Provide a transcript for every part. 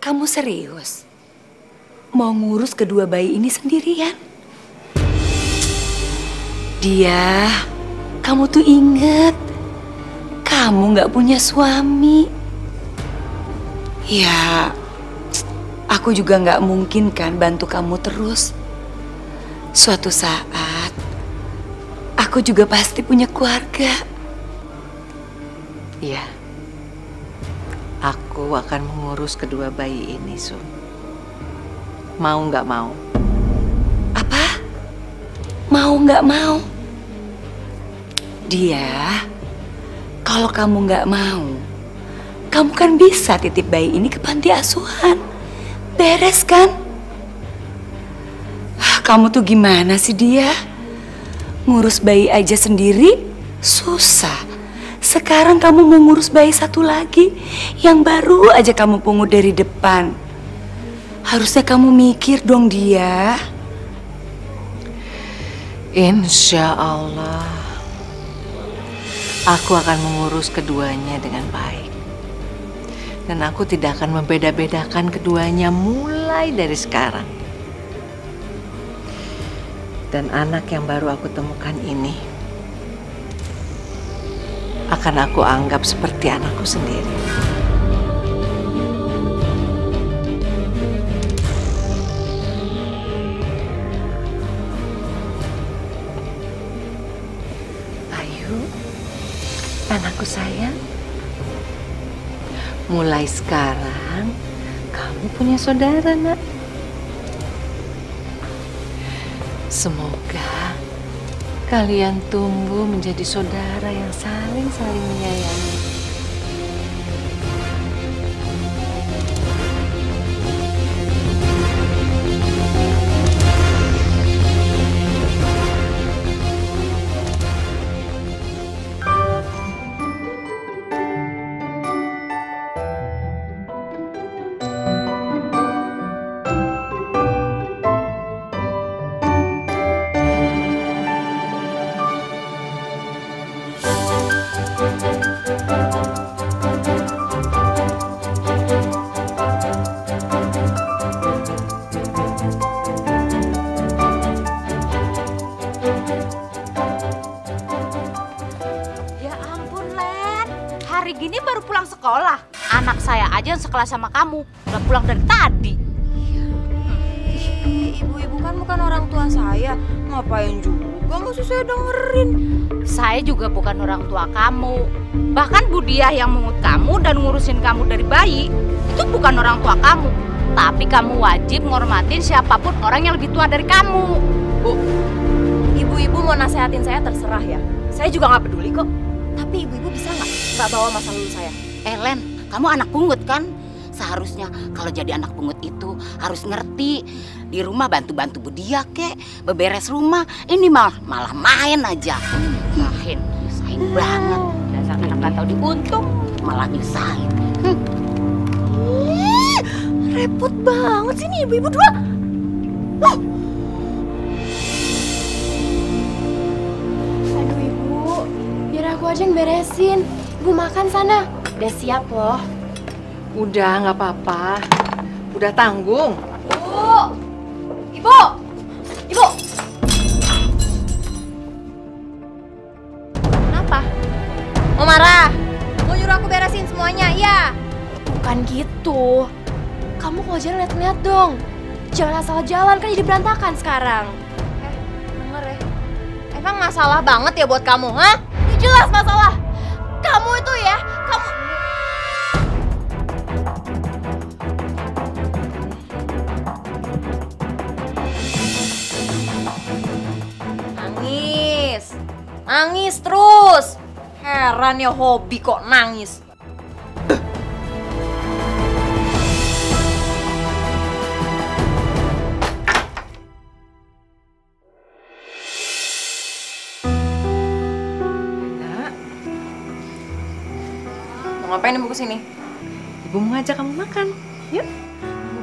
Kamu serius? Mau ngurus kedua bayi ini sendirian? Dia, kamu tuh inget, kamu gak punya suami. Ya, aku juga gak mungkin kan bantu kamu terus. Suatu saat, aku juga pasti punya keluarga. Iya, aku akan mengurus kedua bayi ini, Sun. Mau nggak mau? Apa? Mau nggak mau? Dia, kalau kamu nggak mau, kamu kan bisa titip bayi ini ke panti asuhan. Beres kan? Kamu tuh gimana sih dia? Ngurus bayi aja sendiri susah. Sekarang kamu mau ngurus bayi satu lagi yang baru aja kamu pungut dari depan. Harusnya kamu mikir dong dia. Insya Allah, aku akan mengurus keduanya dengan baik. Dan aku tidak akan membeda-bedakan keduanya mulai dari sekarang. Dan anak yang baru aku temukan ini akan aku anggap seperti anakku sendiri. Ayu, anakku sayang. Mulai sekarang kamu punya saudara, Nak. Semoga kalian tumbuh menjadi saudara yang saling menyayangi. Hari gini baru pulang sekolah. Anak saya aja yang sekelas sama kamu udah pulang dari tadi. Ibu-ibu kan bukan orang tua saya. Ngapain juga mesti saya dengerin. Saya juga bukan orang tua kamu. Bahkan Budiah yang mengut kamu dan ngurusin kamu dari bayi itu bukan orang tua kamu. Tapi kamu wajib ngormatin siapapun orang yang lebih tua dari kamu. Bu, ibu-ibu mau nasehatin saya terserah ya. Saya juga nggak peduli kok. Tapi ibu-ibu bisa nggak bawa masa lalu saya? Len, kamu anak pungut kan? Seharusnya kalau jadi anak pungut itu harus ngerti. Di rumah bantu-bantu Budiah kek, beberes rumah. Ini malah main aja. Nyusahin banget. Dasar anak gak tau diuntung, malah nyusahin. Repot banget sih nih ibu-ibu dua. Aduh ibu, biar aku aja yang beresin. Ibu makan sana. Udah siap loh. Udah, nggak apa-apa. Udah tanggung. Bu! Ibu! Ibu! Kenapa? Mau marah? Mau nyuruh aku beresin semuanya, iya? Bukan gitu. Kamu kalau jalan lihat-lihat dong. Jangan asal jalan, kan jadi berantakan sekarang. Denger ya. Emang masalah banget ya buat kamu, ha? Ini jelas masalah. Kamu itu ya, kamu... Nangis terus. Heran ya hobi kok nangis. Nak, Mau ngapain ibu kesini? ibu mau ngajak kamu makan. Yuk.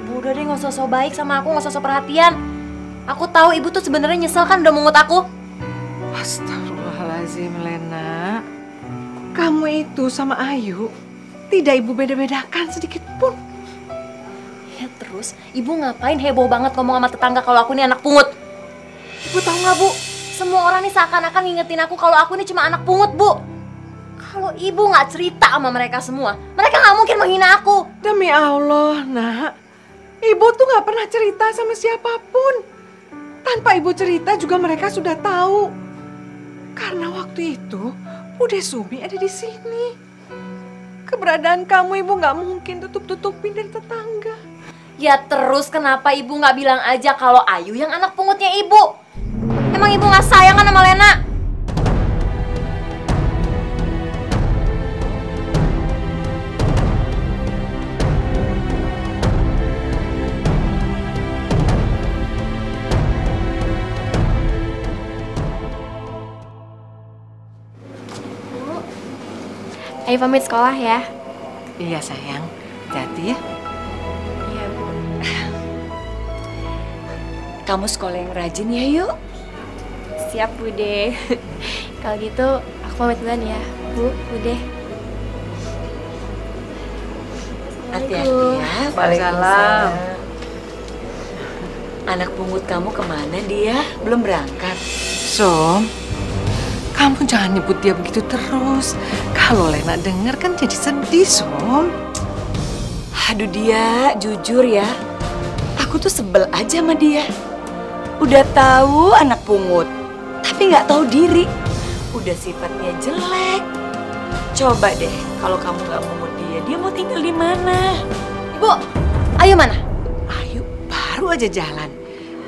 Ibu udah deh nggak usah so baik sama aku, nggak usah so perhatian. Aku tahu ibu tuh sebenarnya nyesel kan udah mengut aku. Astagfirullahaladzim, Lena. Kamu itu sama Ayu tidak ibu beda-bedakan sedikit pun. Ya terus, ibu ngapain heboh banget ngomong sama tetangga kalau aku ini anak pungut? Ibu tahu nggak, Bu? Semua orang nih seakan-akan ngingetin aku kalau aku ini cuma anak pungut, Bu. Kalau ibu nggak cerita sama mereka semua, mereka nggak mungkin menghina aku. Demi Allah, Nak. Ibu tuh nggak pernah cerita sama siapapun. Tanpa ibu cerita juga mereka sudah tahu. Karena waktu itu, Bude Sumi ada di sini. Keberadaan kamu ibu nggak mungkin tutup-tutupin dari tetangga. Ya terus kenapa ibu nggak bilang aja kalau Ayu yang anak pungutnya ibu? Emang ibu nggak sayang kan sama Lena? Ayo pamit sekolah ya. Iya sayang, hati-hati ya. Iya, Bu. Kamu sekolah yang rajin ya, Yuk. Siap, Bude. Kalau gitu, aku pamit duluan ya, Bu, Bude. Hati-hati ya. Waalaikumsalam. Anak pungut kamu kemana dia? Belum berangkat. Som, kamu jangan nyebut dia begitu terus. Kalau Lena denger kan jadi sedih, Som. Aduh dia, jujur ya. Aku tuh sebel aja sama dia. Udah tahu anak pungut, tapi nggak tahu diri. Udah sifatnya jelek. Coba deh, kalau kamu nggak pungut dia mau tinggal di mana? Ibu, Ayu mana? Ayo, baru aja jalan.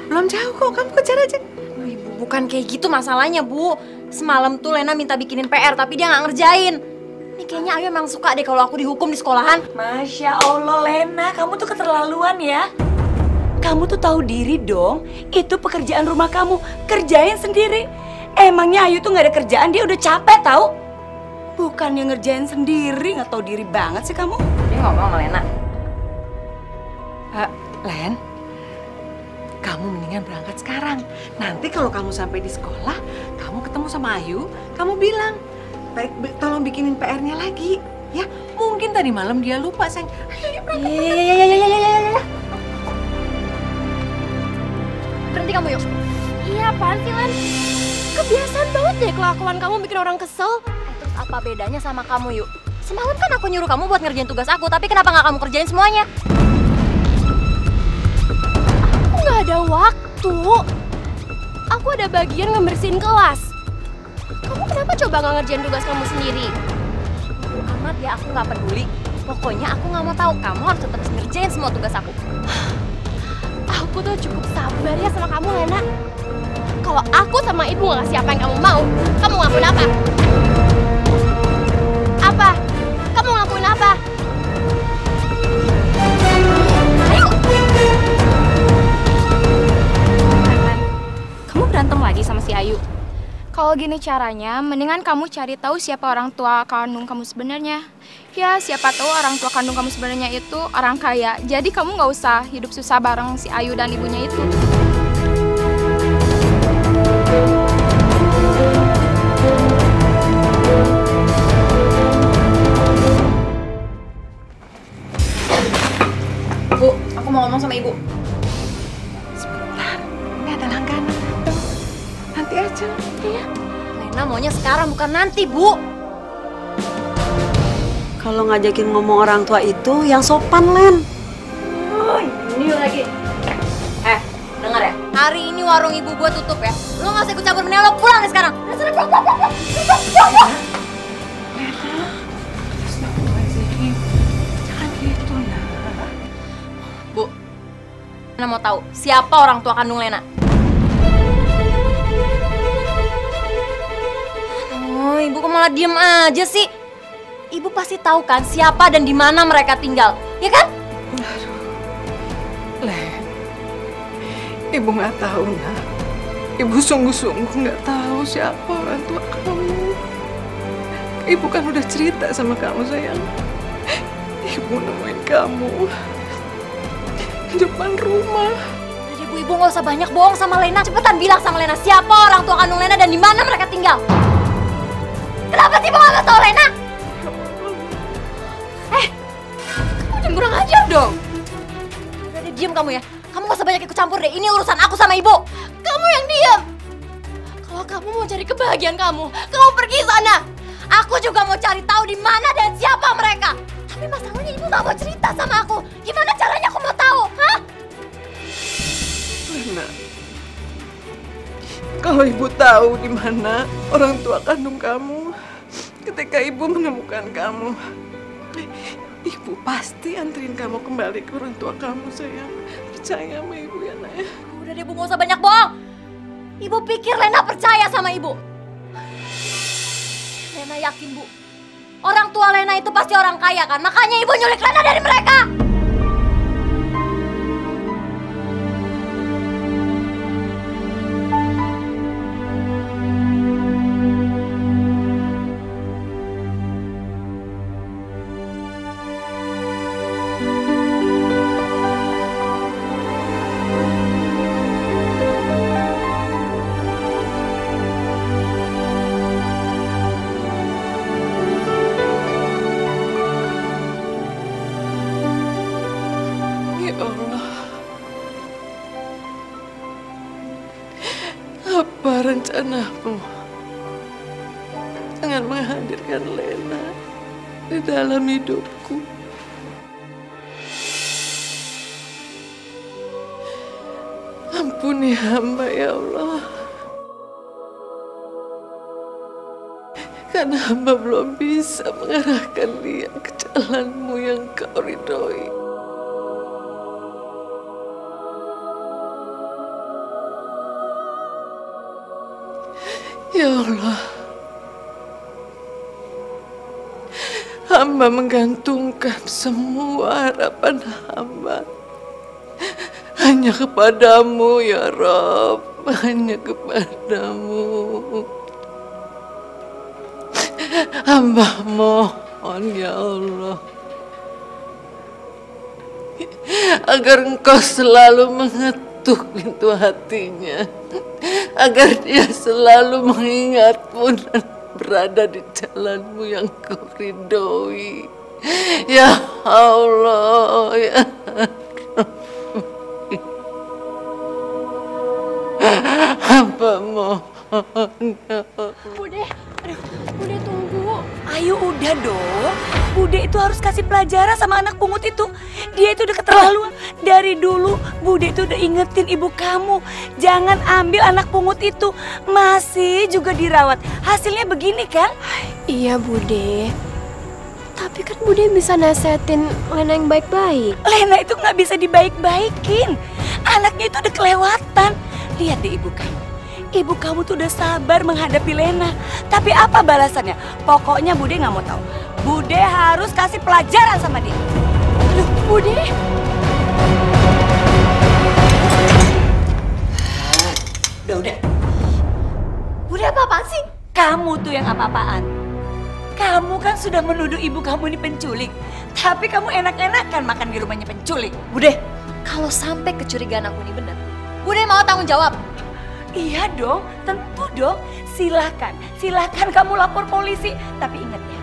Belum jauh kok, kamu kejar aja. Ibu, bukan kayak gitu masalahnya, Bu. Semalam tuh Lena minta bikinin PR, tapi dia nggak ngerjain. Ini kayaknya Ayu emang suka deh kalau aku dihukum di sekolahan. Masya Allah, Lena, kamu tuh keterlaluan ya. Kamu tuh tahu diri dong, itu pekerjaan rumah kamu, kerjain sendiri. Emangnya Ayu tuh nggak ada kerjaan, dia udah capek tahu. Bukan yang ngerjain sendiri, nggak tahu diri banget sih kamu. Dia ngomong sama Lena. Len, kamu mendingan berangkat sekarang. Nanti kalau kamu sampai di sekolah, kamu ketemu sama Ayu, kamu bilang, tolong bikinin PR-nya lagi. Ya, mungkin tadi malam dia lupa, sayang. Ayo, berangkat. Iya. Berhenti kamu, Yuk. Iya, apaan sih, Lan? Kebiasaan banget deh kelakuan kamu bikin orang kesel. Terus apa bedanya sama kamu, Yuk? Semalam kan aku nyuruh kamu buat ngerjain tugas aku, tapi kenapa nggak kamu kerjain semuanya? Aku nggak ada waktu. Aku ada bagian ngebersihin kelas. Kamu kenapa coba nggak ngerjain tugas kamu sendiri? Amat ya, aku nggak peduli. Pokoknya aku nggak mau tahu. Kamu harus tetap ngerjain semua tugas aku. Aku tuh cukup sabar ya sama kamu, Lena. Kalau aku sama ibu nggak ngasih apa yang kamu mau, kamu ngelakuin apa? Apa? Kamu ngelakuin apa? Ayo! Kamu berantem lagi sama si Ayu? Kalau gini caranya, mendingan kamu cari tahu siapa orang tua kandung kamu sebenarnya. Ya, siapa tahu orang tua kandung kamu sebenarnya itu orang kaya. Jadi kamu nggak usah hidup susah bareng si Ayu dan ibunya itu. Bu, aku mau ngomong sama ibu. Sebentar, ini ada langganan. Nanti aja. Iya. Lena maunya sekarang bukan nanti, Bu. Kalau ngajakin ngomong orang tua itu yang sopan, Len. Oh, ini lagi. Dengar ya. Hari ini warung ibu gua tutup ya. Lo nggak usah ikut campur mending lo pulang deh sekarang. Jangan gitu, Nak. Bu, Lena mau tahu siapa orang tua kandung Lena? Oh, ibu kok malah diem aja sih? Ibu pasti tahu kan siapa dan di mana mereka tinggal, ya kan? Len, ibu nggak tahu, Nak. Ibu sungguh-sungguh nggak tahu siapa orang tua kamu. Ibu kan udah cerita sama kamu, sayang. Ibu nemuin kamu di depan rumah. Jadi ibu nggak usah banyak bohong sama Lena. Cepetan bilang sama Lena siapa orang tua kandung Lena dan di mana mereka tinggal. Kenapa sih ibu nggak tahu Lena? Kamu jangan kurang ajar dong. diem kamu ya. Kamu gak usah banyak ikut campur deh. Ini urusan aku sama ibu. Kamu yang diam. Kalau kamu mau cari kebahagiaan kamu pergi sana. Aku juga mau cari tahu di mana dan siapa mereka. Tapi masalahnya ibu gak mau cerita sama aku. Gimana caranya aku mau tahu? Hah? Lena, kalau ibu tahu di mana orang tua kandung kamu ketika ibu menemukan kamu, ibu pasti anterin kamu kembali ke orang tua kamu, sayang. Percaya sama ibu ya, Nak ya. Udah deh, Bu, gak usah banyak bohong. Ibu pikir Lena percaya sama ibu? Lena yakin, Bu. Orang tua Lena itu pasti orang kaya kan? Makanya ibu nyulik Lena dari mereka. Ya Allah, apa rencanamu dengan menghadirkan Lena di dalam hidupku? Ampuni hamba ya Allah, karena hamba belum bisa mengarahkan dia ke jalanmu yang kau ridhoi. Ya Allah, hamba menggantungkan semua harapan hamba hanya kepadamu ya Rabb, hanya kepadamu. Hamba mohon ya Allah, agar Engkau selalu mengetuk pintu hatinya, agar dia selalu mengingatmu dan berada di jalanmu yang Kau ridhoi. Ya Allah, ya Rabbi, hamba mohon ya Allah. Bude, Bude tunggu. Ayo udah dong. Bude itu harus kasih pelajaran sama anak pungut itu. Dia itu udah keterlaluan. Dari dulu Bude itu udah ingetin ibu kamu, jangan ambil anak pungut itu. Masih juga dirawat. Hasilnya begini kan? Iya Bude. Tapi kan Bude bisa nasehatin Lena yang baik-baik. Lena itu nggak bisa dibaik-baikin. Anaknya itu udah kelewatan. Lihat deh ibu kamu. Ibu kamu tuh udah sabar menghadapi Lena. Tapi apa balasannya? Pokoknya Bude nggak mau tahu. Bude harus kasih pelajaran sama dia. Aduh, Bude. Udah. Bude apa-apaan sih? Kamu tuh yang apa-apaan. Kamu kan sudah menuduh ibu kamu ini penculik. Tapi kamu enak-enakan makan di rumahnya penculik. Bude, kalau sampai kecurigaan aku ini benar, Bude mau tanggung jawab. Iya dong, tentu dong. Silahkan kamu lapor polisi. Tapi ingat ya,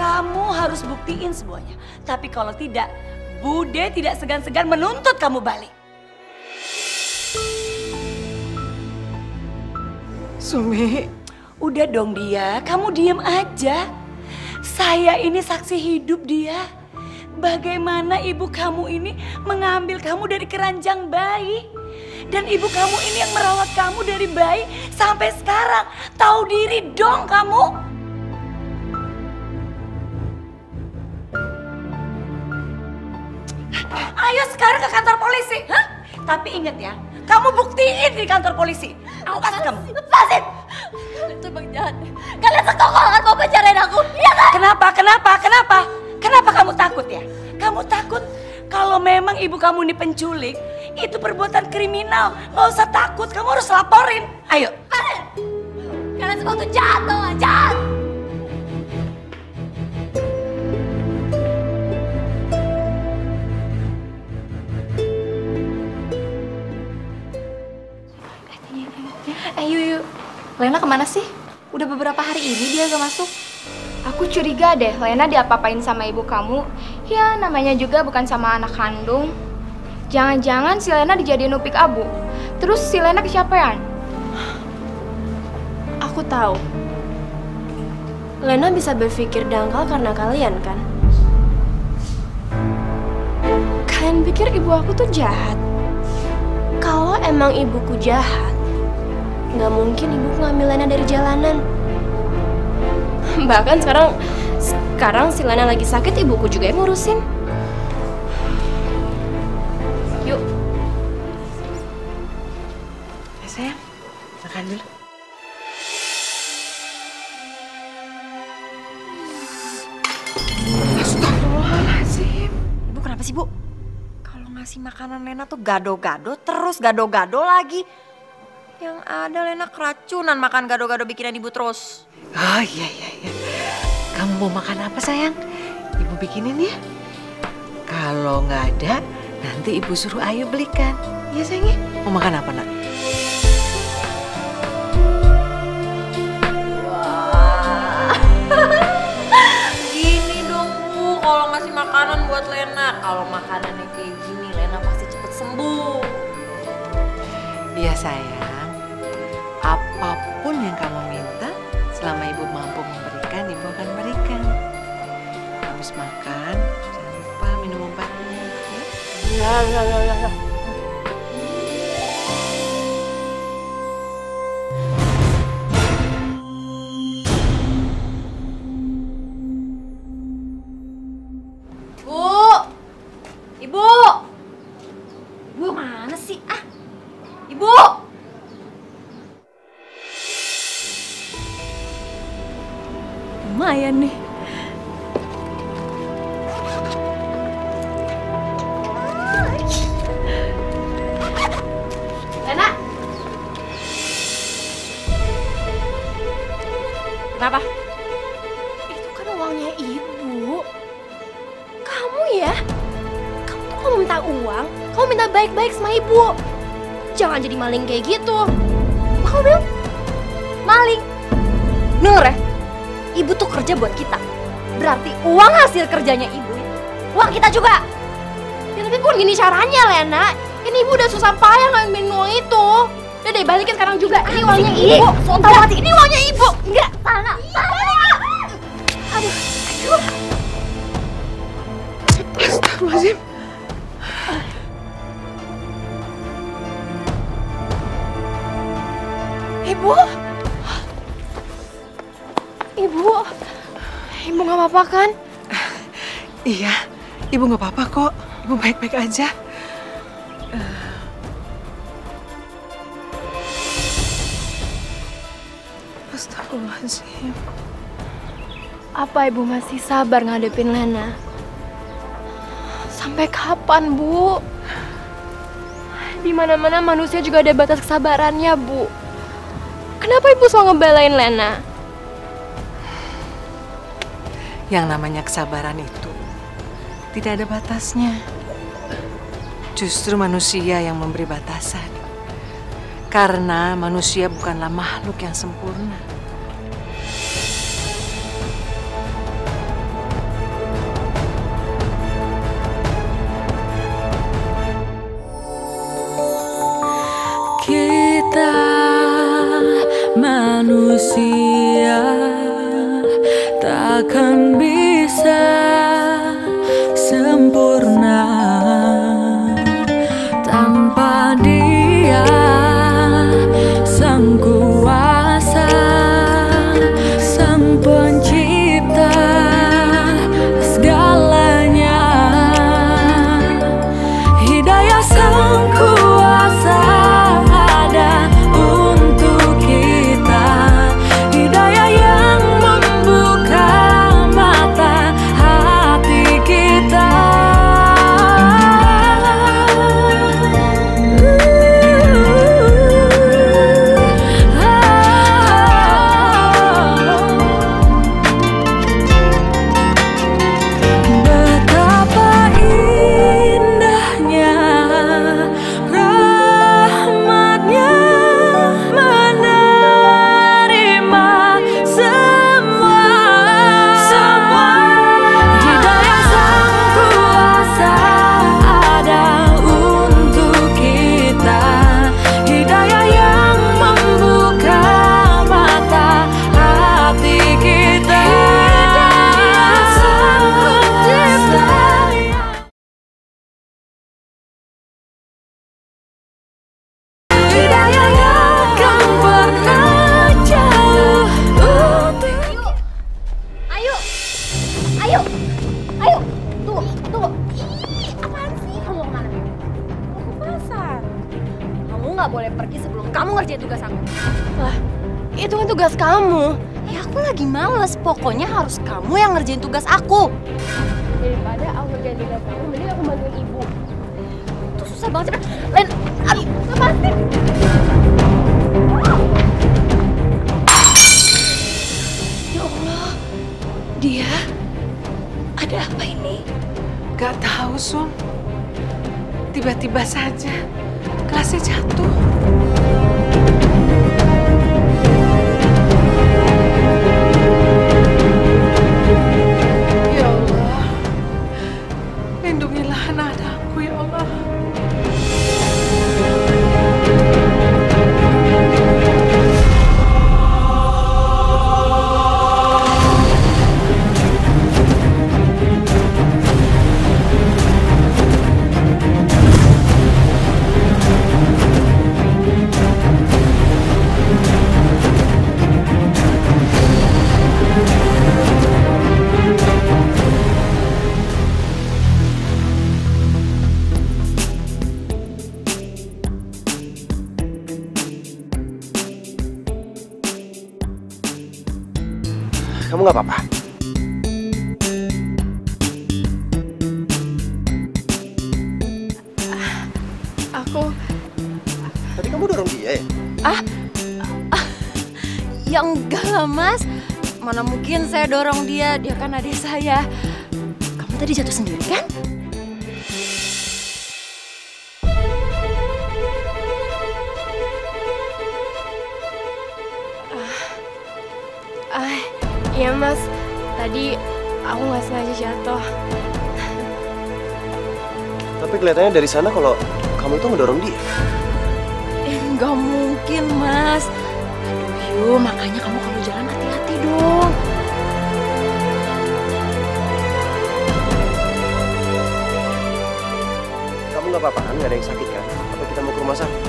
kamu harus buktiin semuanya. Tapi kalau tidak, Bude tidak segan-segan menuntut kamu balik. Sumi, Udah dong dia, kamu diem aja. Saya ini saksi hidup dia. Bagaimana ibu kamu ini mengambil kamu dari keranjang bayi. Dan ibu kamu ini yang merawat kamu dari bayi sampai sekarang. Tahu diri dong kamu. Ayo sekarang ke kantor polisi. Hah? Tapi ingat ya, kamu buktiin di kantor polisi. Awas kamu. Lepasin! Kalian tuh bang jahat. Kalian sekongkol kan mau penjarain aku, iya kan? Kenapa kamu takut ya? Kamu takut kalau memang ibu kamu ini penculik, itu perbuatan kriminal. Gak usah takut, kamu harus laporin. Ayo. Kalian semua tuh jahat tau gak? Jahat! Yuk. Lena kemana sih? Udah beberapa hari ini dia gak masuk. Aku curiga deh Lena diapa-apain sama ibu kamu. Ya namanya juga bukan sama anak kandung. Jangan-jangan si Lena dijadiin upik abu. Terus si Lena kecapean. Aku tahu. Lena bisa berpikir dangkal karena kalian kan? Kalian pikir ibu aku tuh jahat? Kalau emang ibuku jahat, nggak mungkin ibuku ngambil Lena dari jalanan. Bahkan sekarang si Lena lagi sakit, ibuku juga yang ngurusin. Yuk. Ya sayang, makan dulu. Astagfirullahaladzim. Ibu kenapa sih, Bu? Kalau ngasih makanan Lena tuh gado-gado, terus gado-gado lagi. Yang ada Lena keracunan makan gado-gado bikinan ibu terus. Oh iya. Kamu mau makan apa sayang? Ibu bikinin ya. Kalau nggak ada, nanti ibu suruh Ayu belikan. Iya sayangnya. Mau makan apa nak? Gini dong, Bu, kalau ngasih makanan buat Lena. Kalau makanannya kayak gini, Lena pasti cepet sembuh. Iya sayang. Apapun yang kamu minta, selama ibu mampu memberikan, ibu akan berikan. Habis makan, jangan lupa minum obatnya. Ya. Bu! Ibu! Ibu mana sih? Ibu! Lumayan nih. Lena! Kenapa? Itu kan uangnya ibu. Kamu ya? Kamu tuh kalau minta uang, kamu minta baik-baik sama ibu. Jangan jadi maling kayak gitu. Kamu bilang maling. Denger ya? Ibu tuh kerja buat kita. Berarti uang hasil kerjanya ibu, uang kita juga. Ya tapi pun gini caranya, Lena. Ini ibu udah susah payah ngambilin uang itu. Udah deh, balikin sekarang juga. Ini uangnya ibu. So tau hati, ini uangnya ibu. Enggak, sana. Aduh. Astagfirullahaladzim. Ibu gak apa-apa kan? Iya, ibu nggak apa-apa kok. Ibu baik-baik aja. Astagfirullahaladzim. Apa ibu masih sabar ngadepin Lena? Sampai kapan, Bu? Di mana-mana manusia juga ada batas kesabarannya, Bu. Kenapa ibu selalu ngebelain Lena? Yang namanya kesabaran itu tidak ada batasnya. Justru manusia yang memberi batasan. Karena manusia bukanlah makhluk yang sempurna. Kita manusia takkan bisa sempurna tanpa Dia sang kuasa. nggak boleh pergi sebelum kamu ngerjain tugas aku. Lah, itu kan tugas kamu. Ya aku lagi males, pokoknya harus kamu yang ngerjain tugas aku. Daripada aku ngerjain tugas kamu, mending aku bantuin ibu. Itu susah banget sih. Len, aduh, apa sih? Ya Allah, dia ada apa ini? Gak tahu, Sum. Tiba-tiba saja gelasnya jatuh. Ya Allah, lindungilah anak-anakku ya Allah. Kamu nggak apa-apa? Aku, Tadi kamu dorong dia ya? ya enggak lah mas. Mana mungkin saya dorong dia kan adik saya. Kamu tadi jatuh sendiri kan? Iya mas, tadi aku nggak sengaja jatuh. Tapi kelihatannya dari sana kalau kamu itu ngedorong dia. Enggak mungkin mas. Aduh, makanya kamu kalau jalan hati-hati dong. Kamu nggak apa-apa kan? Nggak ada yang sakit kan? Apa kita mau ke rumah sakit?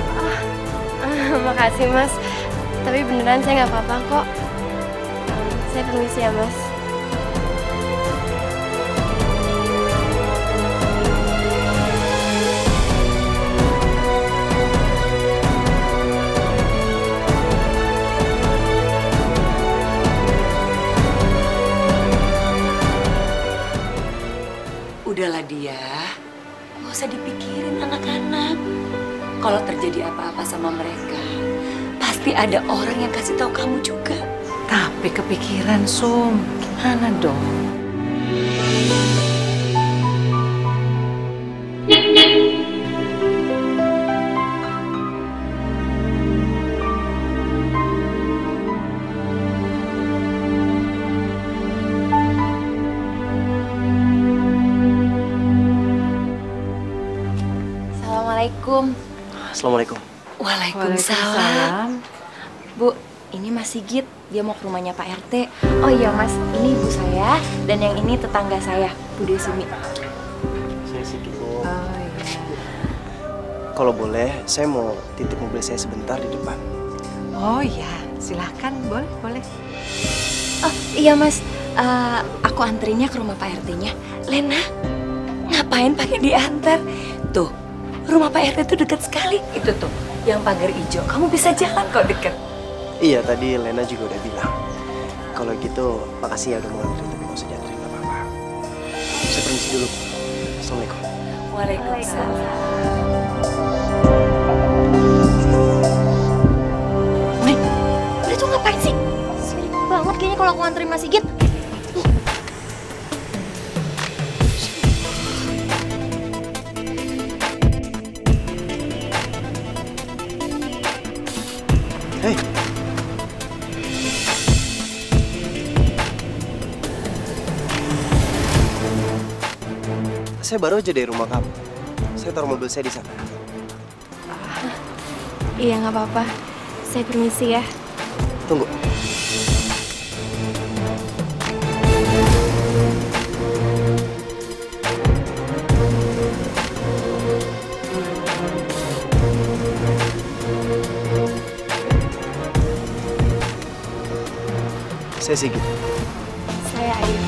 Makasih mas, tapi beneran saya nggak apa-apa kok. Saya permisi ya mas. Udahlah dia, nggak usah dipikirin anak-anak. Kalau terjadi apa-apa sama mereka, pasti ada orang yang kasih tahu kamu juga. Tapi kepikiran, Sum. Gimana dong? Assalamualaikum. Assalamualaikum. Waalaikumsalam. Bu, ini Mas Sigit. Dia mau ke rumahnya Pak RT. Oh iya Mas, ini ibu saya dan yang ini tetangga saya, Bu Desumi. Saya Sigit, Bu. Oh iya. Kalau boleh, saya mau titip mobil saya sebentar di depan. Oh iya, silahkan. Boleh, boleh. Oh iya Mas, aku anterinnya ke rumah Pak RT-nya. Lena, ngapain pakai diantar? Tuh, rumah Pak RT itu dekat sekali. Itu tuh, yang pagar hijau. Kamu bisa jalan kok deket. Iya, tadi Lena juga udah bilang. Kalau gitu, makasih ya udah mau nganterin, tapi nggak usah dianterin, nggak apa-apa. Saya permisi dulu. Assalamualaikum. Waalaikumsalam. Wih, udah tuh ngapain sih? Sirik banget kayaknya kalau aku anterin Mas Sigit. Hei. Saya baru aja dari rumah kamu. Saya taruh mobil saya di sana. Iya nggak apa-apa. Saya permisi ya. Tunggu. Saya Sigit. Saya Ayu.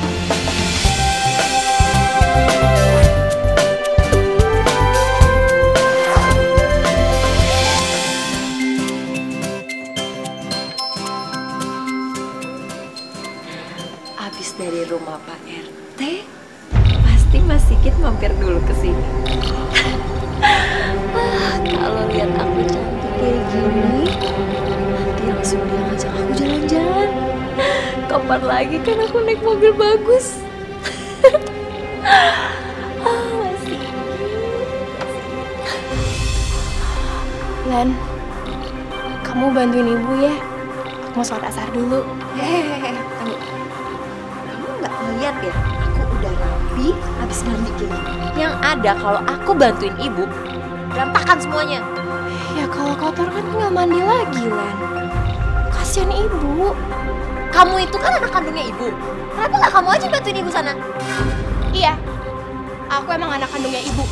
keluar lagi kan aku naik mobil bagus. Masih. Len, kamu bantuin ibu ya. Aku mau sholat asar dulu. Hehehe, tunggu. Kamu nggak ngeliat ya? Aku udah rapi, habis mandi kayak gini. Yang ada kalau aku bantuin ibu, berantakan semuanya. Ya kalau kotor kan tinggal mandi lagi, Len. Kasian ibu. Kamu itu kan anak kandungnya ibu. Kenapa nggak kamu aja bantuin ibu sana? Iya, aku emang anak kandungnya ibu.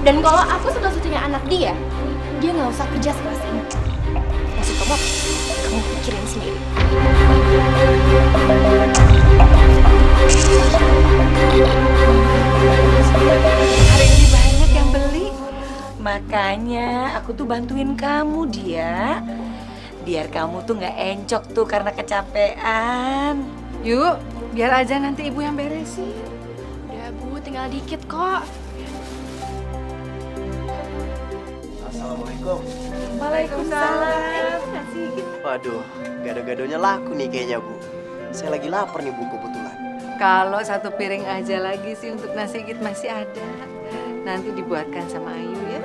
Dan kalau aku satu-satunya anak dia nggak usah kerja sekeras ini. Maksud kamu pikirin sendiri. Hari ini banyak yang beli. Makanya aku tuh bantuin kamu, dia. Biar kamu tuh nggak encok tuh karena kecapean. Yuk, biar aja nanti ibu yang beresin. Udah Bu, tinggal dikit kok. Assalamualaikum. Waalaikumsalam. Waduh, gado-gadonya laku nih kayaknya, Bu. Saya lagi lapar nih, Bu, kebetulan. Kalau satu piring aja lagi sih untuk nasi git masih ada. Nanti dibuatkan sama Ayu ya.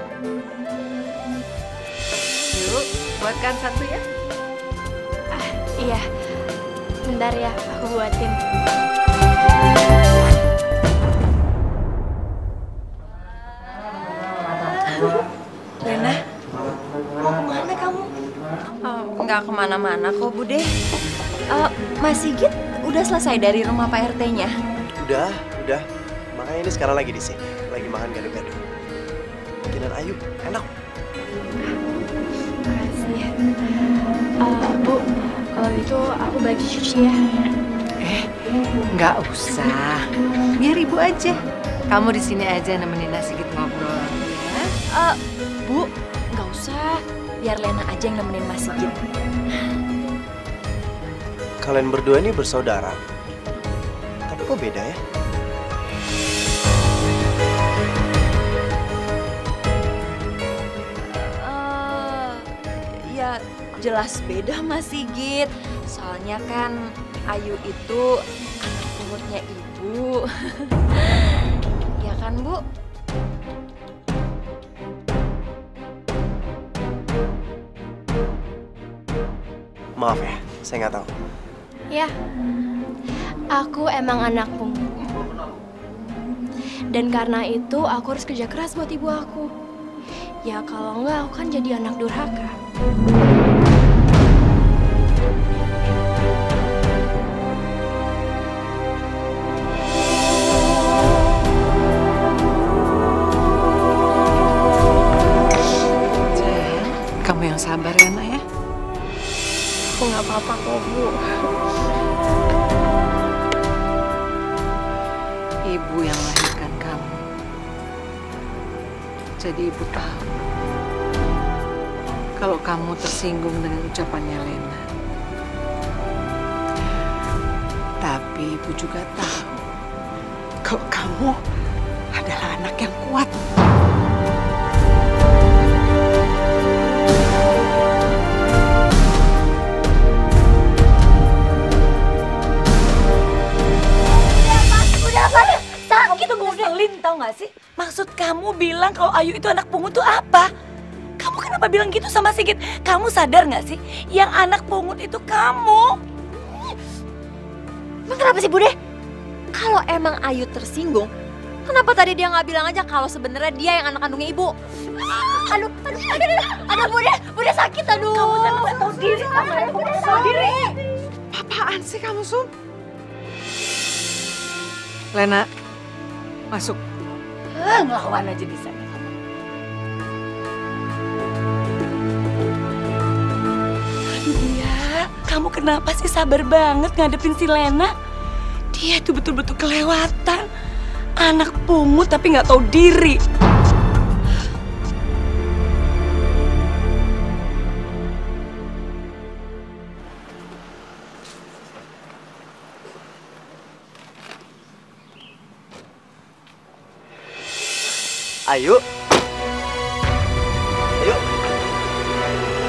Yuk, buatkan satu ya. Iya, bentar ya, aku buatin. Lena, mau kemana kamu? Nggak kemana-mana kok, Bude. Mas Sigit udah selesai dari rumah Pak RT-nya? Udah. Makanya ini sekarang lagi di sini, lagi makan gado-gado. Bikinan Ayu, enak. Makasih ya. Bu, kalau gitu aku baju cuci ya. Nggak usah. Biar ibu aja. Kamu di sini aja nemenin nasi git ngobrol ya. Bu, nggak usah. Biar Lena aja yang nemenin Mas Sigit. Kalian berdua ini bersaudara. Tapi kok beda ya? Ya jelas beda Mas Sigit. Soalnya kan Ayu itu anak pungutnya ibu. Ya kan, Bu? Maaf ya, saya nggak tahu. Ya, aku emang anak pungut. Dan karena itu aku harus kerja keras buat ibu aku. Ya kalau enggak aku kan jadi anak durhaka. Kamu yang sabar ya, Nak ya. Aku nggak apa-apa kok, Bu. Ibu yang melahirkan kamu. Jadi ibu tahu kalau kamu tersinggung dengan ucapannya Lena. Tapi ibu juga tahu kalau kamu adalah anak yang kuat. Sakit tuh ngeselin, tau gak sih? Maksud kamu bilang kalau Ayu itu anak pungut tuh apa? Kamu kenapa bilang gitu sama Sigit? Kamu sadar gak sih? Yang anak pungut itu kamu. Emang kenapa sih, Bude? Kalau emang Ayu tersinggung, kenapa tadi dia nggak bilang aja kalau sebenarnya dia yang anak kandungnya ibu? Aduh, Bude sakit, aduh. Kamu jangan gak tahu diri, kamu gak tahu diri. Apaan sih kamu, Sum? Lena, masuk. Ngelawan aja di sana kamu. Aduh dia, kamu kenapa sih sabar banget ngadepin si Lena? Dia tuh betul-betul kelewatan. Anak pungut tapi nggak tahu diri. Ayu.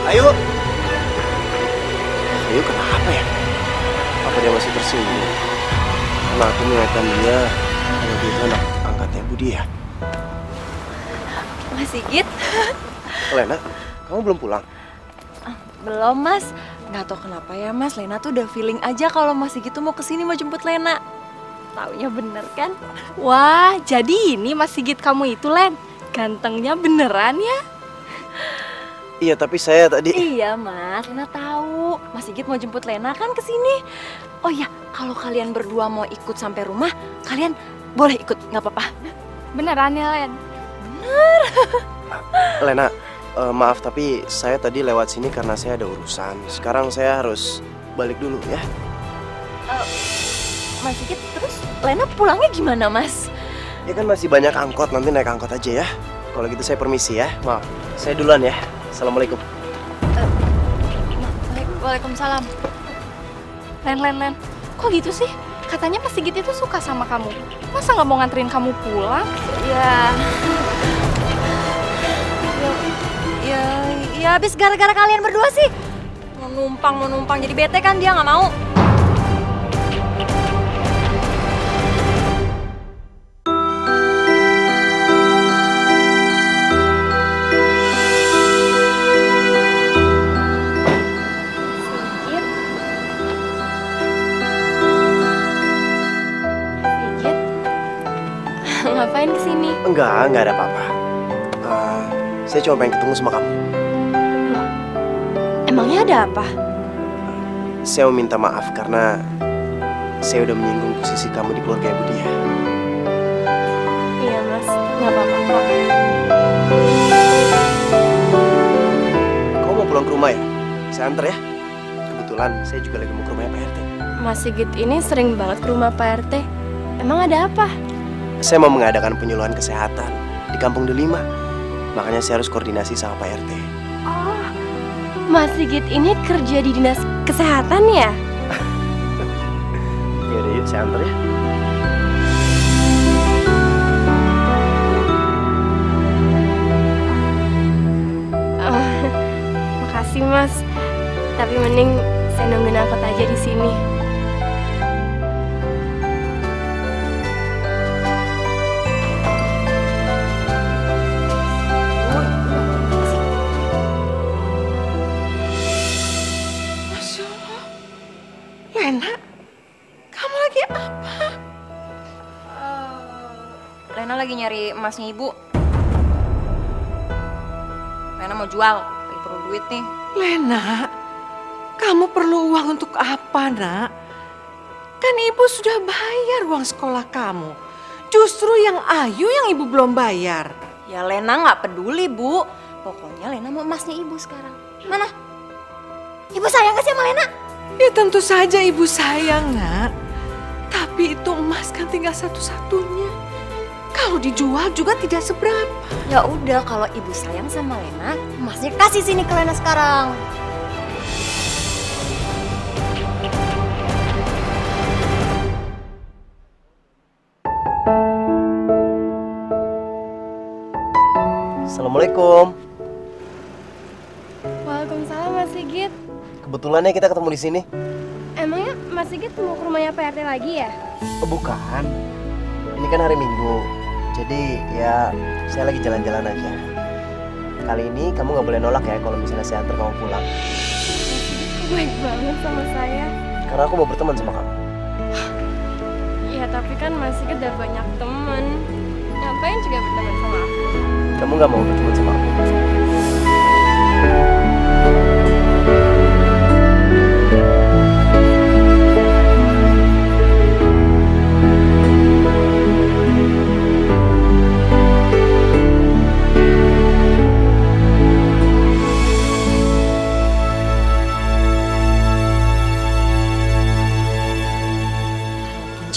Ayu kenapa ya? Apa Apa dia masih tersinggung? Karena aku mengingatkan dia kalau dia itu anak angkatnya Budi ya. Mas Sigit? Lena, kamu belum pulang? Belum, Mas. Nggak tahu kenapa ya, Mas. Lena tuh udah feeling aja kalau Mas Sigit tuh mau kesini mau jemput Lena. Taunya bener kan? Wah, jadi ini Mas Sigit kamu itu, Len. Gantengnya beneran ya? Iya, tapi saya tadi... Iya, Mas. Lena tahu. Mas Sigit mau jemput Lena kan kesini. Oh iya, kalau kalian berdua mau ikut sampai rumah, kalian boleh ikut, nggak apa-apa. Beneran ya, Len? Lena, maaf tapi saya tadi lewat sini karena saya ada urusan. Sekarang saya harus balik dulu ya. Mas Sigit, terus Lena pulangnya gimana, Mas? Ya kan masih banyak angkot, nanti naik angkot aja ya. Kalau gitu saya permisi ya. Maaf, saya duluan ya. Assalamualaikum. Waalaikumsalam. Len. Kok gitu sih? Katanya Mas Sigit itu suka sama kamu. Masa nggak mau nganterin kamu pulang? Ya habis gara-gara kalian berdua sih. Mau numpang jadi bete kan dia nggak mau. Ngapain kesini? Enggak ada apa-apa. Saya cuma pengen ketemu sama kamu. Emangnya ada apa? Saya mau minta maaf karena saya udah menyinggung posisi kamu di keluarga Budi ya. Iya, Mas. Nggak apa-apa kok. Kamu mau pulang ke rumah ya? Saya antar ya. Kebetulan saya juga lagi mau ke rumahnya Pak RT. Mas Sigit ini sering banget ke rumah Pak RT. Emang ada apa? Saya mau mengadakan penyuluhan kesehatan di Kampung Delima. Makanya saya harus koordinasi sama Pak RT. Oh, Mas Sigit ini kerja di dinas kesehatan ya? Ya udah yuk, saya antar ya. Makasih Mas. Tapi mending saya nungguin angkot aja di sini. Lena, kamu lagi apa? Lena lagi nyari emasnya ibu. Lena mau jual, lagi perlu duit nih. Lena, kamu perlu uang untuk apa, Nak? Kan ibu sudah bayar uang sekolah kamu. Justru yang Ayu yang ibu belum bayar. Ya Lena nggak peduli, Bu. Pokoknya Lena mau emasnya ibu sekarang. Mana? Ibu sayang gak sih sama Lena? Ya tentu saja ibu sayang, Nak. Tapi itu emas kan tinggal satu-satunya. Kalau dijual juga tidak seberapa. Ya udah, kalau ibu sayang sama Lena, emasnya kasih sini ke Lena sekarang. Assalamualaikum. Waalaikumsalam Mas Sigit. Kebetulan ya kita ketemu di sini. Emangnya Mas Sigit mau ke rumahnya Pak RT lagi ya? Oh, bukan. Ini kan hari Minggu. Jadi ya saya lagi jalan-jalan aja. Kali ini kamu nggak boleh nolak ya kalau misalnya saya antar kamu pulang. Baik banget sama saya. Karena aku mau berteman sama kamu. Ya tapi kan Mas Sigit udah banyak temen. Ngapain juga berteman sama aku? Kamu nggak mau berteman sama aku?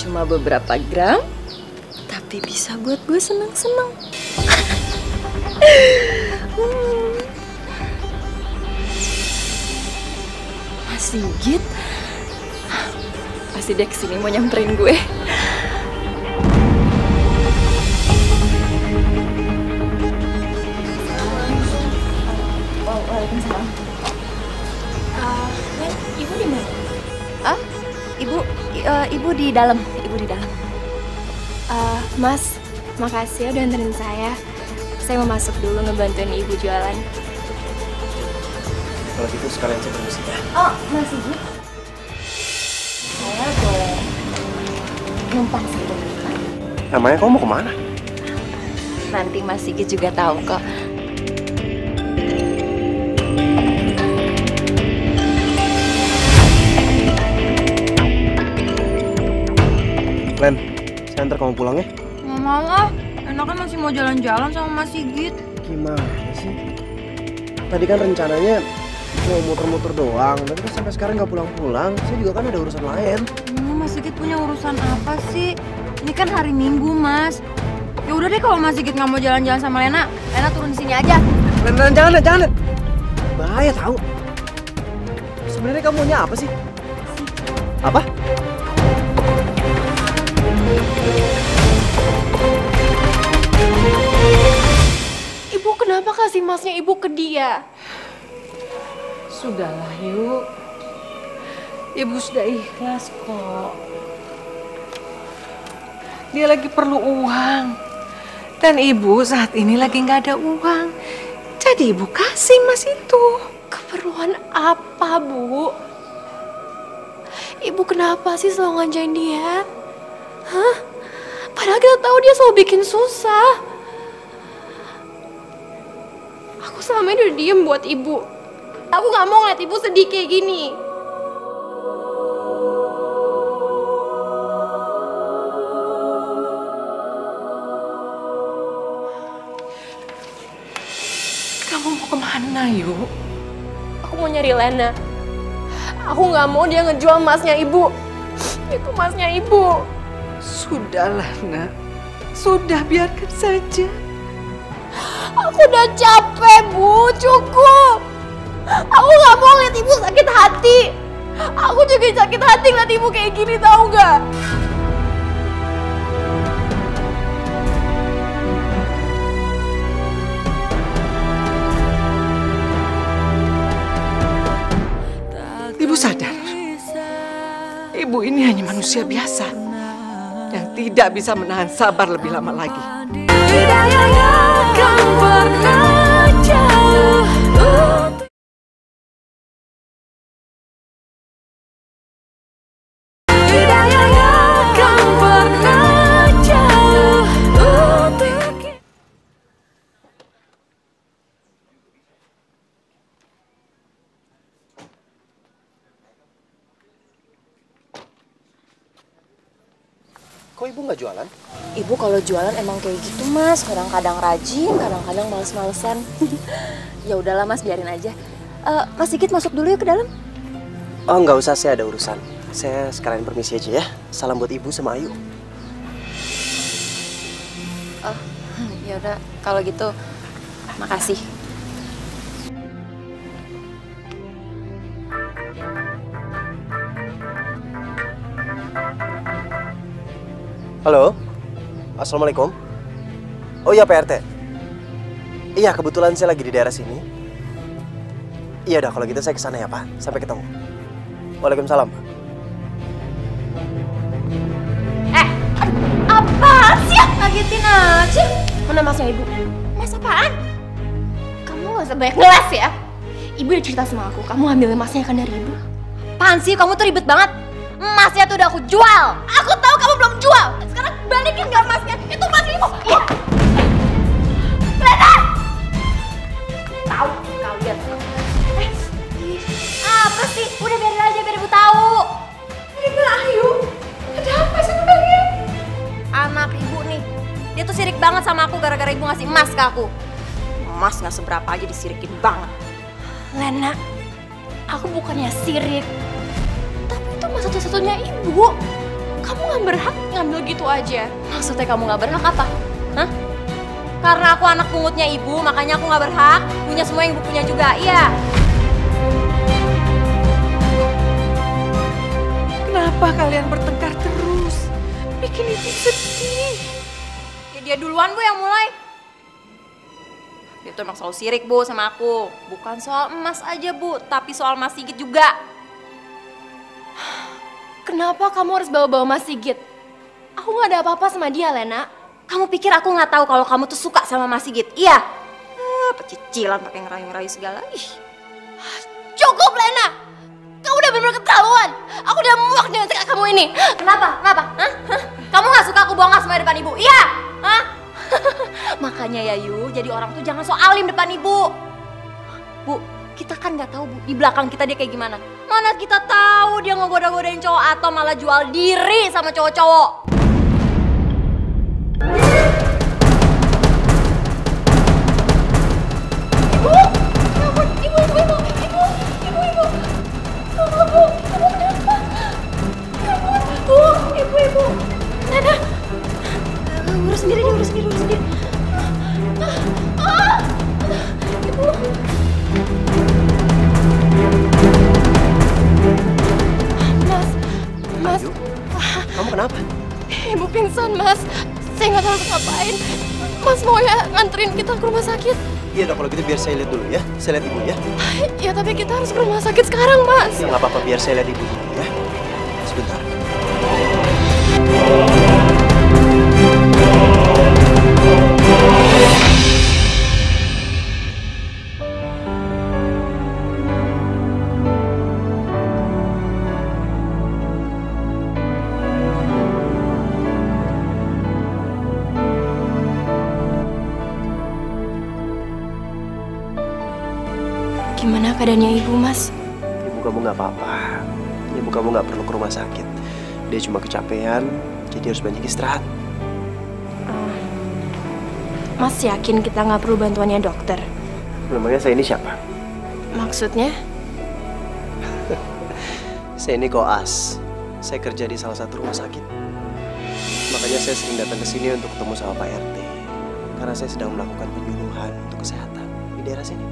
Cuma beberapa gram, tapi bisa buat gue seneng-seneng. Mas Sigit pasti dia kesini mau nyamperin gue. Waalaikumsalam. Ibu di mana? Ibu Ibu di dalam, Ibu di dalam. Mas, makasih ya udah anterin saya. Saya mau masuk dulu ngebantuin ibu jualan. Kalau gitu sekalian saya permisi ya. Oh, Mas Sigit. Saya boleh numpang sebentar. Namanya kamu mau kemana? Nanti Mas Sigit juga tahu kok. Len, saya antar kamu pulang ya. Nggak mau ah, enaknya masih mau jalan-jalan sama Mas Sigit. Gimana sih? Tadi kan rencananya mau muter-muter doang, tapi kan sampai sekarang nggak pulang-pulang. Saya juga kan ada urusan lain. Mas Sigit punya urusan apa sih? Ini kan hari Minggu, Mas. Ya udah deh kalau Mas Sigit nggak mau jalan-jalan sama Lena turun di sini aja. Len, jangan. Bahaya tahu. Sebenarnya kamu maunya apa sih? Apa? Ibu kenapa kasih masnya ibu ke dia? Sudahlah yuk. Ibu sudah ikhlas kok. Dia lagi perlu uang. Dan ibu saat ini lagi nggak ada uang. Jadi ibu kasih mas itu. Keperluan apa, Bu? Ibu kenapa sih selalu nganjain dia? Hah? Padahal kita tahu dia selalu bikin susah. Aku selama ini udah diem buat ibu. Aku gak mau ngeliat ibu sedih kayak gini. Kamu mau kemana yuk? Aku mau nyari Lena. Aku gak mau dia ngejual emasnya ibu. Itu emasnya ibu. Sudahlah nak. Sudah biarkan saja. Aku udah capek, Bu. Cukup. Aku gak mau lihat ibu sakit hati. Aku juga sakit hati lihat ibu kayak gini, tahu gak? Ibu sadar. Ibu ini hanya manusia biasa yang tidak bisa menahan sabar lebih lama lagi. Kok ibu nggak jualan? Ibu kalau jualan emang kayak gitu, Mas. Kadang-kadang rajin, kadang-kadang males-malesan. Ya udahlah, Mas, biarin aja. Mas Sigit masuk dulu ya ke dalam. Oh, nggak usah, saya ada urusan. Saya sekalian permisi aja ya. Salam buat ibu sama Ayu. Oh, ya udah kalau gitu. Makasih. Halo, assalamualaikum. Oh iya Pak RT. Iya kebetulan saya lagi di daerah sini. Iya udah kalau gitu saya kesana ya Pak. Sampai ketemu. Waalaikumsalam Pak. Apaan sih? Ngagetin aja. Mana masnya ibu? Mas apaan? Kamu gak usah banyak ngeles ya. Ibu udah cerita sama aku, kamu ambil emasnya kan dari ibu. Apaan sih? Kamu tuh ribet banget. Emasnya tuh udah aku jual. Aku tahu kamu belum jual. Sekarang balikin gak emasnya? Itu emas ibu. Iya. Lena! Tahu kalian. Apa sih? Udah biarin aja biar ibu tahu. Ibu Ayu, ada apa sama kalian? Anak ibu nih, dia tuh sirik banget sama aku gara-gara ibu ngasih emas ke aku. Emas nggak seberapa aja disirikin banget. Lena, aku bukannya sirik. Tapi itu emas satu-satunya ibu. Kamu gak berhak ngambil gitu aja. Maksudnya kamu gak berhak apa? Hah? Karena aku anak pungutnya ibu, makanya aku nggak berhak punya semua yang ibu punya juga, iya. Kenapa kalian bertengkar terus? Bikin ibu sedih. Ya dia duluan bu yang mulai. Dia tuh emang selalu sirik bu sama aku. Bukan soal emas aja bu, tapi soal Mas Sigit juga. Kenapa kamu harus bawa-bawa Mas Sigit? Aku gak ada apa-apa sama dia, Lena. Kamu pikir aku nggak tahu kalau kamu tuh suka sama Mas Sigit? Iya. Pecicilan pakai ngerayu-ngerayu segala. Ih. Cukup, Lena! Kamu udah bener-bener keterlaluan. Aku udah muak dengan sikap kamu ini. Kenapa? Hah? Kamu nggak suka aku bongkar semua depan ibu? Iya. Hah? Makanya ya Yu, jadi orang tuh jangan so alim depan ibu. Bu, kita kan nggak tahu Bu di belakang kita dia kayak gimana. Mana kita tahu dia ngegoda-godain cowok atau malah jual diri sama cowok-cowok. Ibu. Nana. Urus sendiri. Ibu. Mas. Kamu kenapa? Ibu pingsan, Mas. Saya nggak tahu harus ngapain. Mas mau ya nganterin kita ke rumah sakit? Iya dong, kalau gitu biar saya lihat dulu ya. Saya lihat ibu ya. Ya tapi kita harus ke rumah sakit sekarang, Mas. Ya nggak apa-apa, biar saya lihat ibu dulu ya. Sebentar. Gimana keadaannya ibu, Mas? Ibu kamu nggak apa-apa. Ibu kamu nggak perlu ke rumah sakit. Dia cuma kecapean, jadi harus banyak istirahat. Mas yakin kita nggak perlu bantuannya dokter? Memangnya saya ini siapa? Maksudnya? Saya ini koas. Saya kerja di salah satu rumah sakit. Makanya saya sering datang ke sini untuk ketemu sama Pak RT. Karena saya sedang melakukan penyuluhan untuk kesehatan di daerah sini.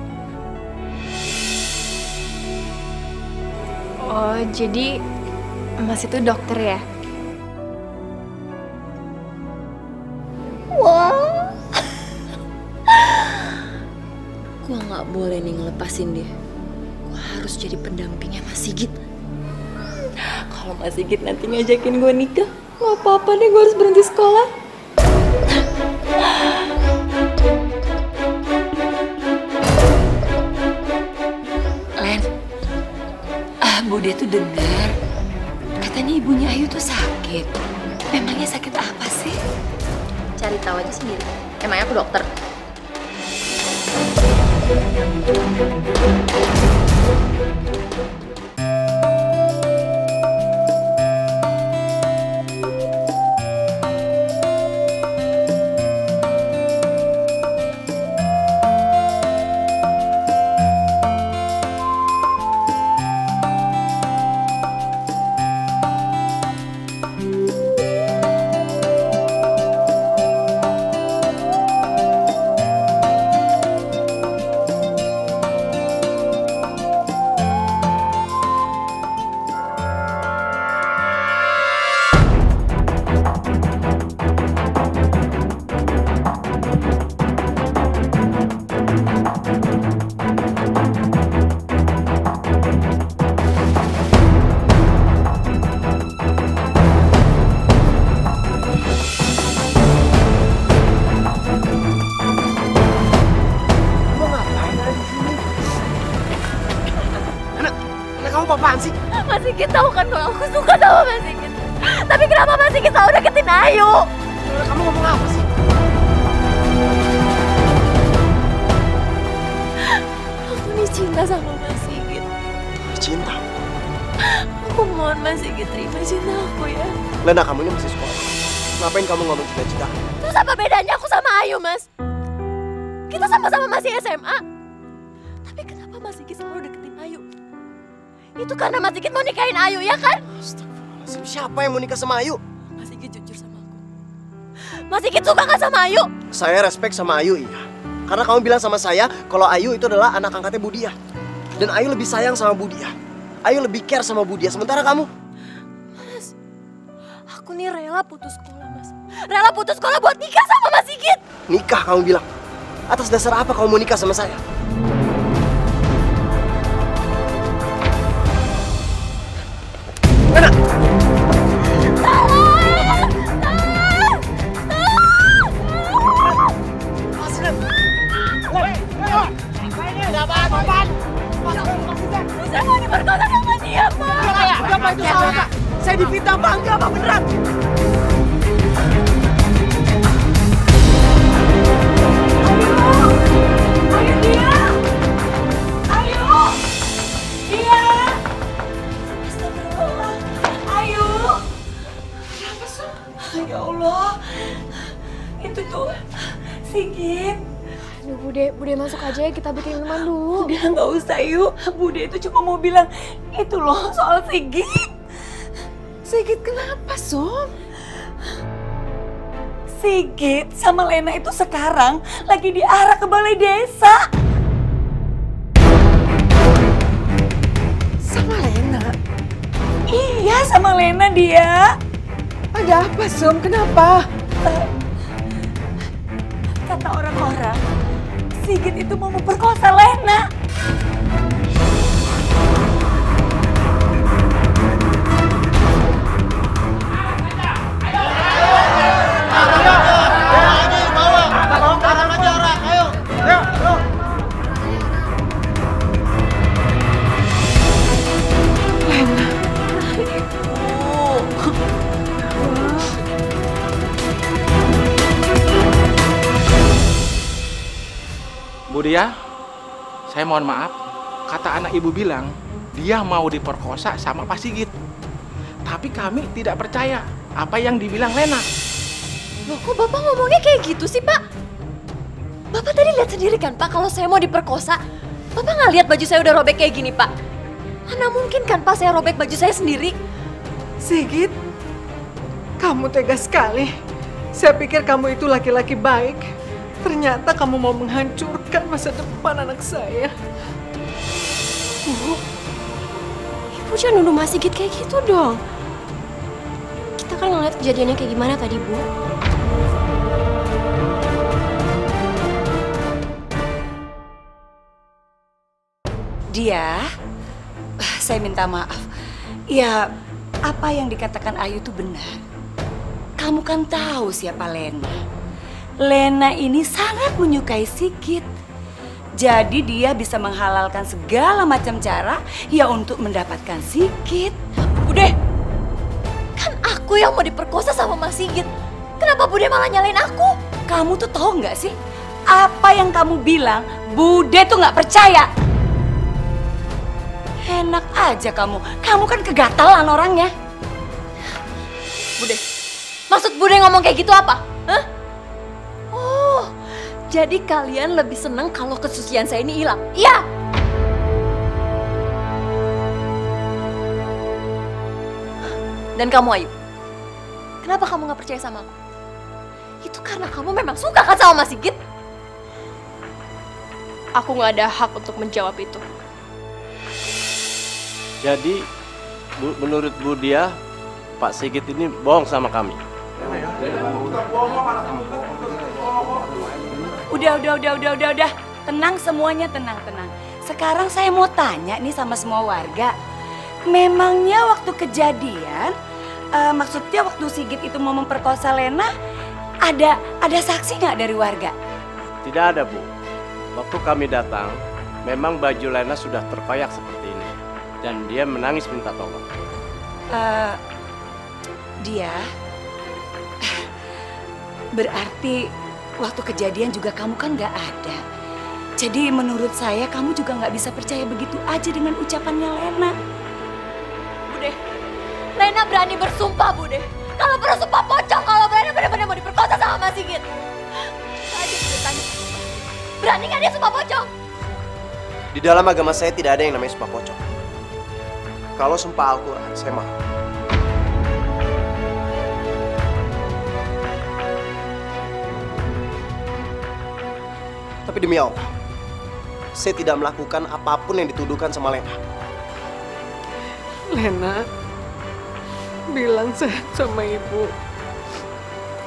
Oh, jadi Mas itu dokter ya? Wah. Gua nggak boleh nih ngelepasin dia. Gua harus jadi pendampingnya Mas Sigit. Kalau Mas Sigit nanti ngajakin gue nikah, nggak apa-apa deh, gue harus berhenti sekolah. Len, Bude tuh dengar katanya ibunya Ayu tuh sakit. Memangnya sakit apa sih? Cari tahu aja sendiri. Emangnya aku dokter? Apaan sih? Mas Sigit tahu kan kalau aku suka sama Mas Sigit. Tapi kenapa Mas Sigit selalu deketin Ayu? Kamu ngomong apa sih? Aku nih cinta sama Mas Sigit. Cinta? Aku mohon Mas Sigit terima cinta aku ya. Lena, kamu ini masih sekolah. Ngapain kamu ngomong cinta-cinta? Terus apa bedanya aku sama Ayu, Mas? Kita sama-sama masih SMA. Tapi kenapa Mas Sigit selalu deketin Ayu? Itu karena Mas Sigit mau nikahin Ayu, ya kan? Astagfirullahaladzim, siapa yang mau nikah sama Ayu? Mas Sigit jujur sama aku. Mas Sigit suka kan sama Ayu? Saya respect sama Ayu, iya. Karena kamu bilang sama saya kalau Ayu itu adalah anak angkatnya Budia. Dan Ayu lebih sayang sama Budia. Ayu lebih care sama Budia, sementara kamu? Mas, aku nih rela putus sekolah, Mas. Rela putus sekolah buat nikah sama Mas Sigit. Nikah kamu bilang? Atas dasar apa kamu mau nikah sama saya? Lena! Pak, itu salah Pak. Saya difitnah Pak, enggak Pak, beneran. Ayo dia! Ayo! Dia! Astagfirullah! Ayo! Kenapa sih? Ya Allah! Itu tuh Sigit. Aduh, Bude masuk aja ya, kita bikin minuman dulu. Udah nggak usah yuk. Bude itu cuma mau bilang itu loh soal Sigit. Sigit kenapa, Som? Sigit sama Lena itu sekarang lagi diarah ke balai desa. Sama Lena? Iya, sama Lena dia. Ada apa, Som? Kenapa? Kata orang-orang, Sigit itu mau memperkosa Lena. Bu Dia, saya mohon maaf. Kata anak ibu bilang, dia mau diperkosa sama Pak Sigit. Tapi kami tidak percaya apa yang dibilang Lena. Loh, kok Bapak ngomongnya kayak gitu sih, Pak? Bapak tadi lihat sendiri kan, Pak, kalau saya mau diperkosa. Bapak nggak lihat baju saya udah robek kayak gini, Pak? Mana mungkin kan, Pak, saya robek baju saya sendiri? Sigit, kamu tega sekali. Saya pikir kamu itu laki-laki baik. Ternyata kamu mau menghancurkan masa depan anak saya. Ibu jangan nuduh Mas Sigit kayak gitu dong. Kita kan ngeliat kejadiannya kayak gimana tadi, Bu. Dia, saya minta maaf. Ya, apa yang dikatakan Ayu itu benar. Kamu kan tahu siapa Lena. Lena ini sangat menyukai Sigit. Jadi dia bisa menghalalkan segala macam cara ya untuk mendapatkan Sigit. Bude, kan aku yang mau diperkosa sama Mas Sigit. Kenapa Bude malah nyalain aku? Kamu tuh tahu nggak sih? Apa yang kamu bilang, Bude tuh nggak percaya. Enak aja kamu. Kamu kan kegatalan orangnya. Bude, maksud Bude ngomong kayak gitu apa? Hah? Oh, jadi kalian lebih seneng kalau kesucian saya ini hilang? Iya! Dan kamu, Ayu, kenapa kamu gak percaya sama aku? Itu karena kamu memang suka kan sama Mas Sigit? Aku nggak ada hak untuk menjawab itu. Jadi, menurut Bu Dia, Pak Sigit ini bohong sama kami. Udah. Tenang semuanya, tenang. Sekarang saya mau tanya nih sama semua warga. Memangnya waktu kejadian, maksudnya waktu Sigit itu mau memperkosa Lena, ada saksi nggak dari warga? Tidak ada, Bu. Waktu kami datang, memang baju Lena sudah terkoyak seperti ini. Dan dia menangis minta tolong. Dia, berarti waktu kejadian juga kamu kan nggak ada. Jadi menurut saya kamu juga nggak bisa percaya begitu aja dengan ucapannya Lena. Bude, Lena berani bersumpah, Bude. Kalau bersumpah pocong, kalau Lena benar-benar mau diperkosa sama Mas Sigit. Tadi Bude tanya, berani nggak dia sumpah pocong? Di dalam agama saya tidak ada yang namanya sumpah pocong. Kalau sumpah Al-Quran, saya mau. Tapi demi Allah, saya tidak melakukan apapun yang dituduhkan sama Lena. Lena, bilang saya sama ibu.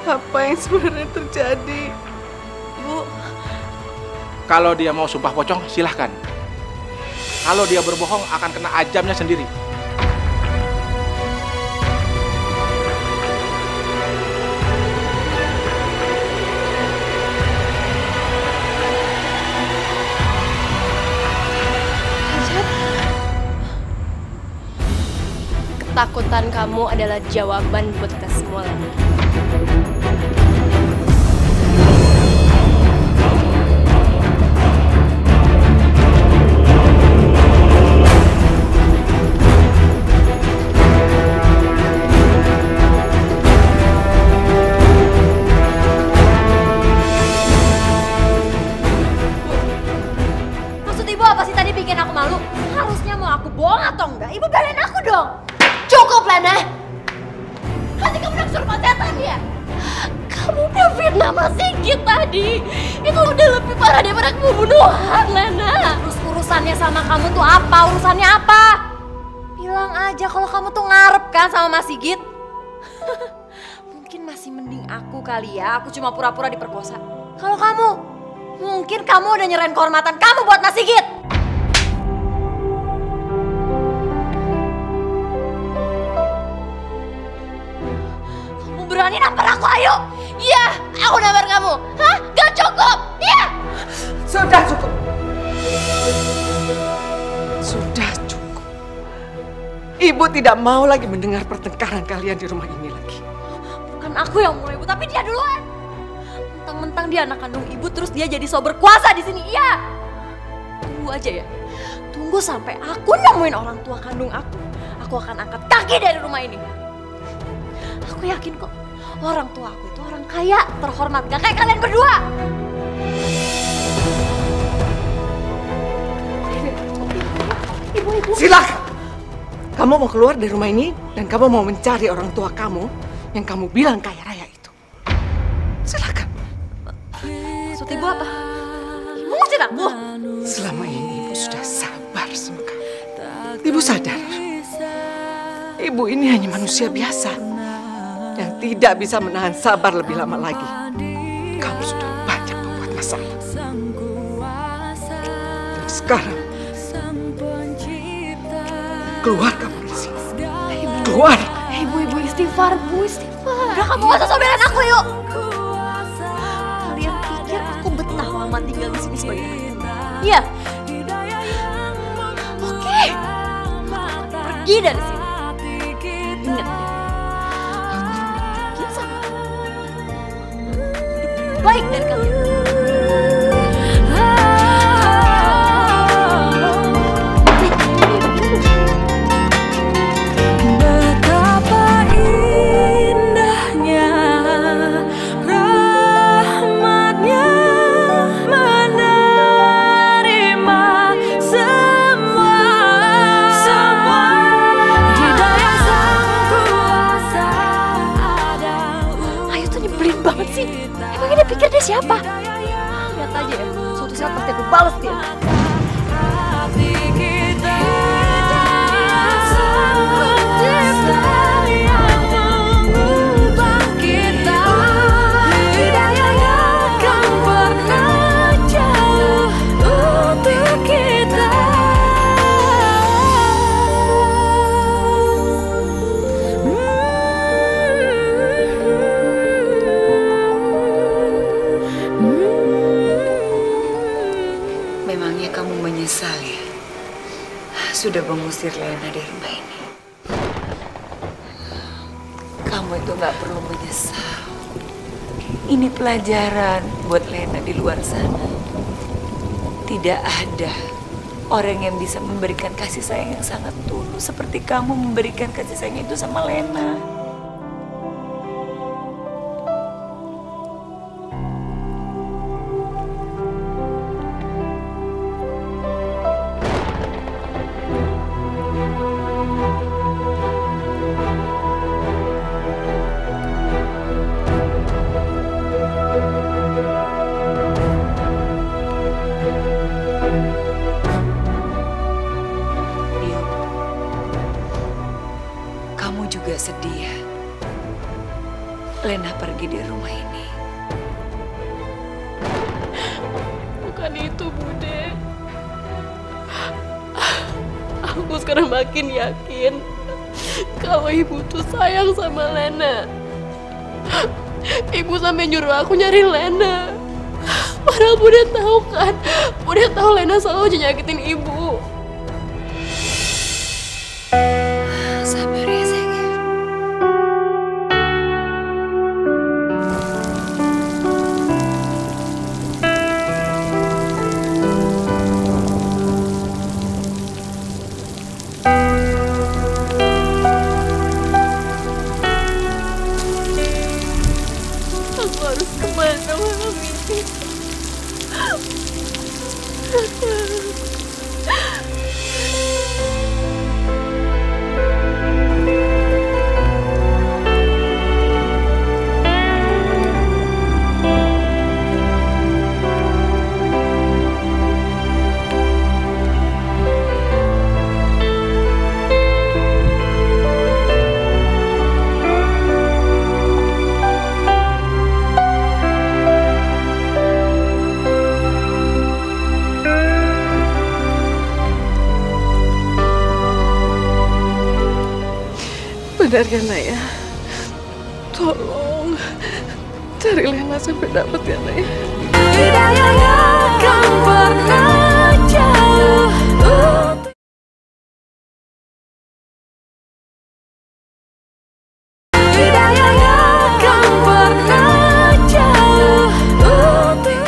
Apa yang sebenarnya terjadi? Bu, Kalau dia mau sumpah pocong, silahkan. Kalau dia berbohong, akan kena ajamnya sendiri. ketakutan kamu adalah jawaban buat kita semua, Lena. Maksud ibu apa sih tadi bikin aku malu? Harusnya mau aku bohong atau enggak? Ibu belain aku dong. Cukup, Lena. Nanti kamu udah kesurupan setan ya? Kamu udah fitnah Mas Sigit tadi. Itu udah lebih parah daripada pembunuhan, Lena. Terus urusannya sama kamu tuh apa? Urusannya apa? Bilang aja kalau kamu tuh ngarep kan sama Mas Sigit. Mungkin masih mending aku kali ya. Aku cuma pura-pura diperkosa. Kalau kamu, mungkin kamu udah nyerahin kehormatan kamu buat Mas Sigit. Kamu berani nampar aku, ayo? Iya, aku nampar kamu. Hah? Gak cukup? Iya. Sudah cukup. Sudah cukup. Ibu tidak mau lagi mendengar pertengkaran kalian di rumah ini lagi. Bukan aku yang mulai, Ibu, tapi dia duluan. Mentang-mentang dia anak kandung ibu, terus dia jadi so berkuasa di sini. Iya. Tunggu aja ya. Tunggu sampai aku nemuin orang tua kandung aku. Aku akan angkat kaki dari rumah ini. Aku yakin kok, orang tua aku itu orang kaya, terhormat, gak kayak kalian berdua. Ibu. Silakan. Kamu mau keluar dari rumah ini dan kamu mau mencari orang tua kamu yang kamu bilang kaya raya itu. Silakan. Maksud ibu apa? Ibu ngusir aku? Selama ini ibu sudah sabar sama kamu. Ibu sadar, ibu ini hanya manusia biasa yang tidak bisa menahan sabar lebih lama lagi. Kamu sudah banyak membuat masalah. Dan sekarang, keluar kamu dari sini. Keluar. Ibu istighfar, Bu, istighfar. Udah kamu gak usah soberan aku, yuk. Kalian pikir aku betah lama tinggal di sini sebagai anak? Iya. Oke. Aku pergi dari sini. Ingat ya. Aku pergi sama kamu. Baik dari kalian. Pikir dia siapa? Lihat aja ya, suatu saat pasti aku balas dia. Sudah mengusir Lena dari rumah ini. Kamu itu gak perlu menyesal. Ini pelajaran buat Lena di luar sana. Tidak ada orang yang bisa memberikan kasih sayang yang sangat tulus seperti kamu memberikan kasih sayang itu sama Lena. Sedih ya, Lena pergi dari rumah ini. Bukan itu, Bude. Aku sekarang makin yakin kalau ibu tuh sayang sama Lena. Ibu sampai nyuruh aku nyari Lena. Padahal Bude tahu kan, Bude tahu Lena selalu nyakitin ibu. Sabar ya, sayang. Benar kan Naya? Tolong cari Lena sampai dapat ya Naya. Tidak akan pernah jauh. Tidak akan pernah jauh untuk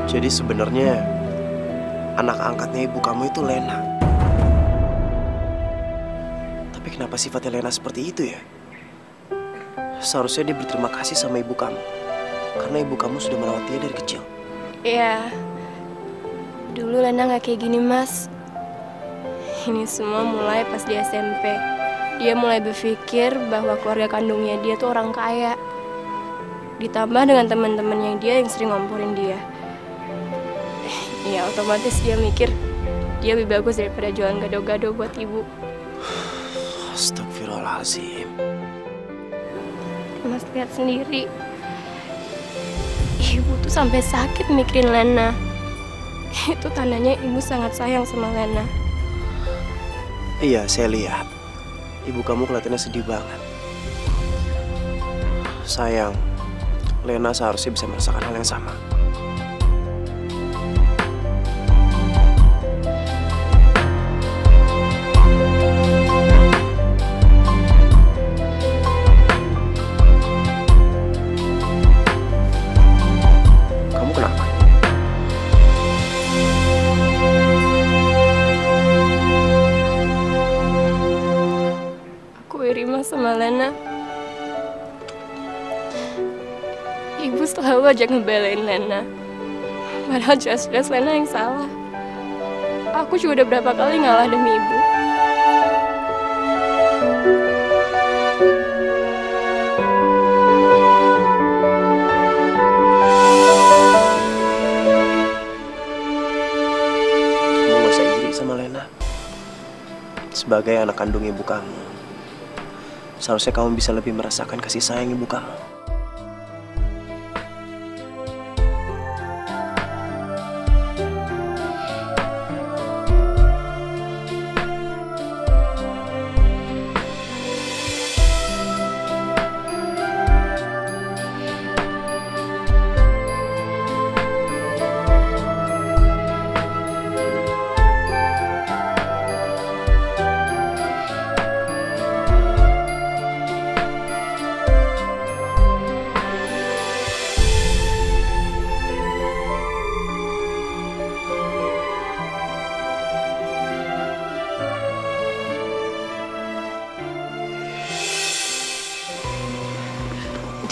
Jadi sebenarnya anak angkatnya ibu kamu itu Lena. Tapi kenapa sifatnya Lena seperti itu ya? Seharusnya dia berterima kasih sama ibu kamu. Karena ibu kamu sudah merawat dia dari kecil. Iya, dulu Lena nggak kayak gini, Mas. Ini semua mulai pas di SMP. Dia mulai berpikir bahwa keluarga kandungnya dia tuh orang kaya. Ditambah dengan teman-temannya dia yang sering ngomporin dia. Ya otomatis dia mikir dia lebih bagus daripada jualan gado-gado buat ibu. Astagfirullahaladzim. Mas lihat sendiri. Ibu tuh sampai sakit mikirin Lena. Itu tandanya ibu sangat sayang sama Lena. Iya, saya lihat. Ibu kamu kelihatannya sedih banget. Sayang, Lena seharusnya bisa merasakan hal yang sama. Kamu kenapa? Aku iri Mas sama Lena. Ibu selalu aja ngebelain Lena. Padahal jelas-jelas Lena yang salah. Aku juga udah berapa kali ngalah demi ibu. Kamu gak usah iri sama Lena. Sebagai anak kandung ibu kamu, seharusnya kamu bisa lebih merasakan kasih sayang ibu kamu.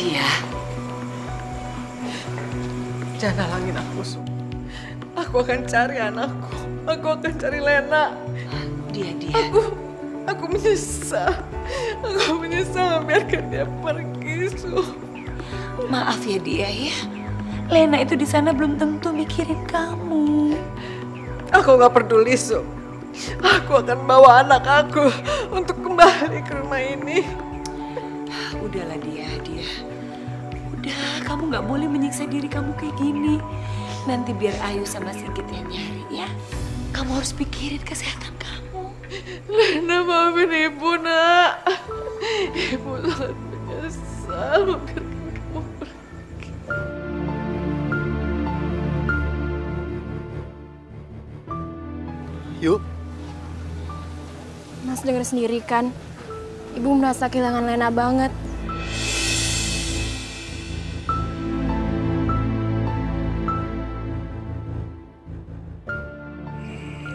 Dia. Jangan halangin aku, Su. Aku akan cari anakku. Aku akan cari Lena. Dia. Aku menyesal. Aku menyesal membiarkan dia pergi, Su. Maaf ya dia ya. Lena itu di sana belum tentu mikirin kamu. Aku nggak peduli, Su. Aku akan bawa anak aku untuk kembali ke rumah ini. Udahlah dia. Udah, kamu nggak boleh menyiksa diri kamu kayak gini. Nanti biar Ayu sama Sigit yang nyari ya. Kamu harus pikirin kesehatan kamu. Lena, maafin Ibu, Nak. Ibu sangat menyesal membiarkan kamu pergi. Yuk. Mas dengar sendiri kan, Ibu merasa kehilangan Lena banget.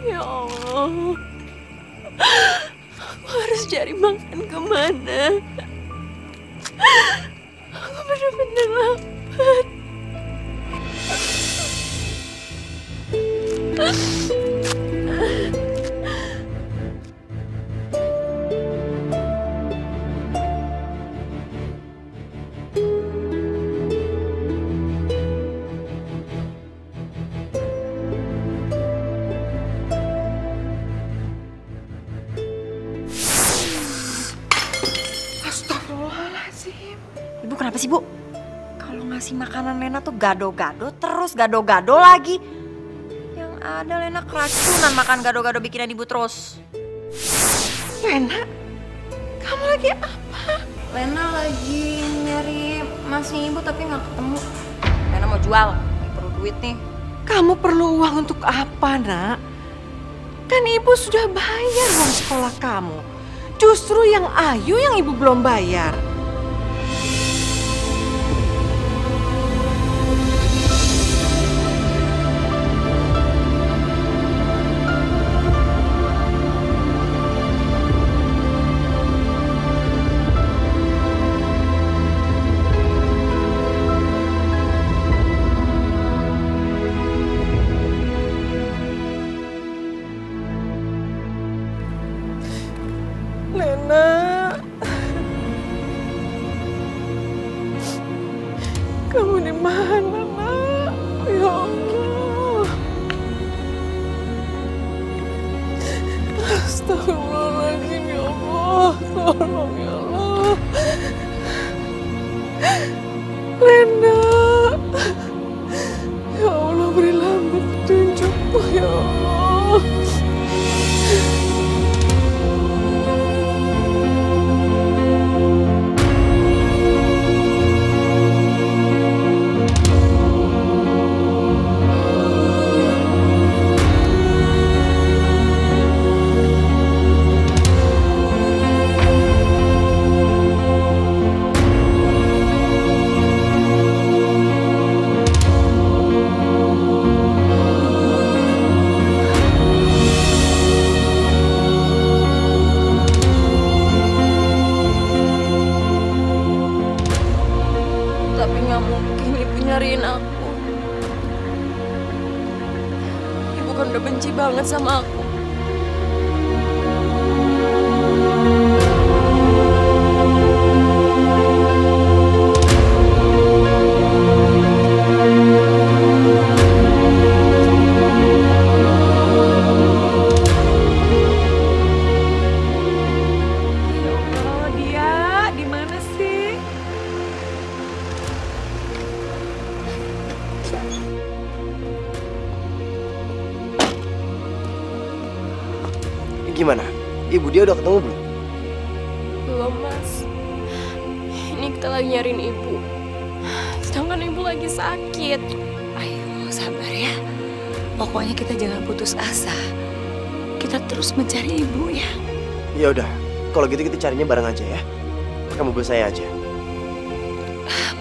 Ya Allah, aku harus cari makan kemana? Aku benar-benar lapar. Astagfirullahaladzim. Ibu kenapa sih, Bu? Kalau ngasih makanan Lena tuh gado-gado terus gado-gado lagi. Yang ada Lena keracunan makan gado-gado bikinan Ibu terus. Lena, kamu lagi apa? Lena lagi nyari masnya Ibu tapi nggak ketemu. Lena mau jual, perlu duit nih. Kamu perlu uang untuk apa, Nak? Kan Ibu sudah bayar uang sekolah kamu. Justru yang Ayu yang Ibu belum bayar. Lena, kamu di mana, Nak? Ya Allah. Astagfirullahaladzim, ya Allah. Tolong, ya Allah. Lena, ya Allah, berilah petunjukmu, ya Allah. Tapi nggak mungkin Ibu nyariin aku. Ibu kan udah benci banget sama aku. Ya Allah, dia di mana sih? Gimana? Ibu dia udah ketemu belum? Belum, Mas. Ini kita lagi nyariin Ibu. Sedangkan Ibu lagi sakit. Ayo sabar ya. Pokoknya kita jangan putus asa. Kita terus mencari ibu ya. Ya udah, kalau gitu kita carinya bareng aja ya. Kamu mobil saya aja.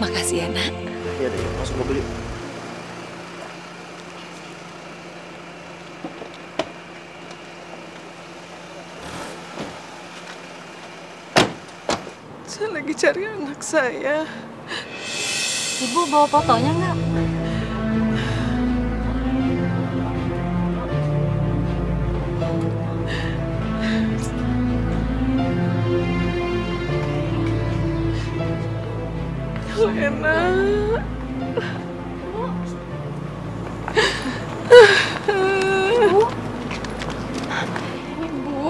Makasih ya, Nak. Ya udah, masuk mobil yuk. Saya lagi cari anak saya. Ibu bawa fotonya nggak? Lena. Ibu.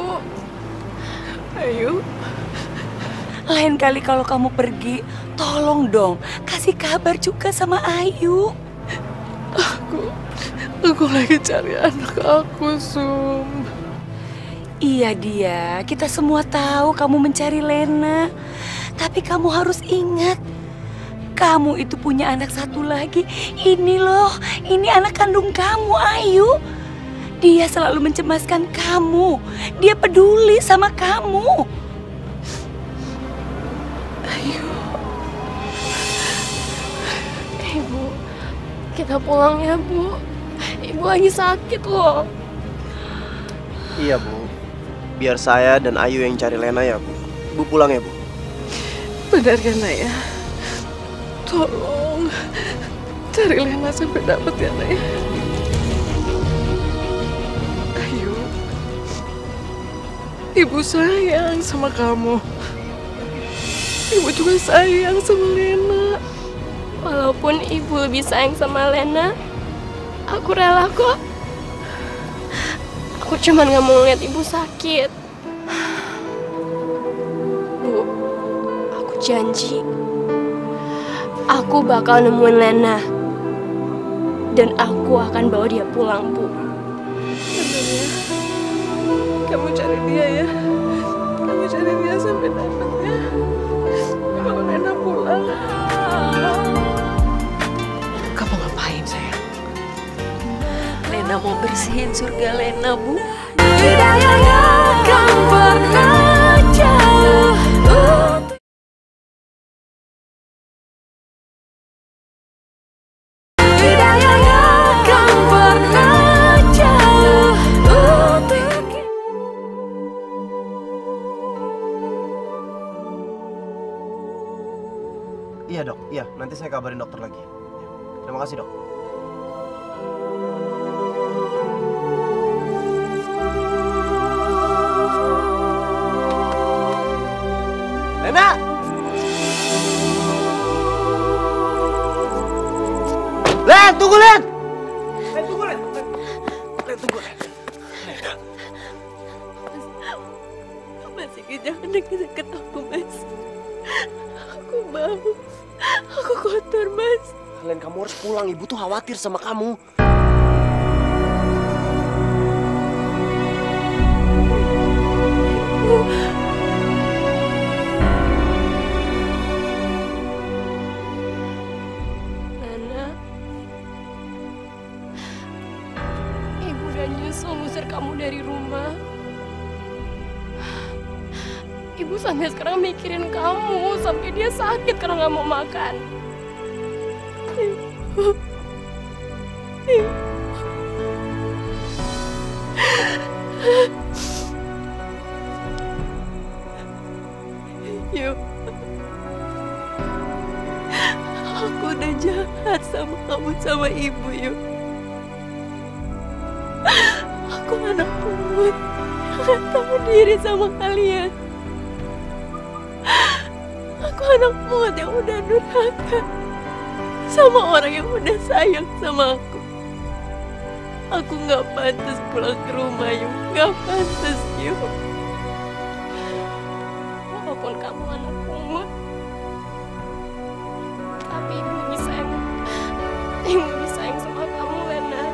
Ayu. Lain kali kalau kamu pergi, tolong dong kasih kabar juga sama Ayu. Aku lagi cari anak aku, Sum. Iya dia, kita semua tahu kamu mencari Lena. Tapi kamu harus ingat, kamu itu punya anak satu lagi. Ini loh, ini anak kandung kamu, Ayu. Dia selalu mencemaskan kamu. Dia peduli sama kamu. Ayu. Ibu, kita pulang ya, Bu. Ibu lagi sakit loh. Iya, Bu. Biar saya dan Ayu yang cari Lena ya, Bu. Bu pulang ya, Bu. Benar kan, Naya? Tolong cari Lena sampai dapat ya, Naya. Ayu, Ibu sayang sama kamu. Ibu juga sayang sama Lena. Walaupun Ibu lebih sayang sama Lena, aku rela kok. Aku cuma nggak mau lihat Ibu sakit. Bu, aku janji, aku bakal nemuin Lena. Dan aku akan bawa dia pulang, Bu. Benar ya? Kamu cari dia ya. Kamu cari dia sampai dapat ya. Bawa Lena pulang. Kamu ngapain, sayang? Lena mau bersihin surga Lena, Bu. Iya, Dok. Iya, nanti saya kabarin dokter lagi. Terima kasih, Dok. Lena! Len, tunggu, Len! Len, tunggu, Len! Len, tunggu, Len! Mas, jangan deket-deket aku, Mas. Aku bau. Aku kotor, Mas. Len, kamu harus pulang. Ibu tuh khawatir sama kamu. Nana, Ibu udah nyusul ngusir kamu dari rumah. Ibu sampai sekarang mikirin kamu, sampai dia sakit karena nggak mau makan. Ibu. Yuk. Aku udah jahat sama kamu, sama Ibu, Yuk. Aku anak pungut yang gak tahu diri sama kalian. Aku anak pungut yang udah durhaka sama orang yang udah sayang sama aku. Aku gak pantas pulang ke rumah, Yuk. Gak pantas, Yuk. Walaupun kamu anak pungut, tapi Ibu lebih sayang sama kamu, Lena.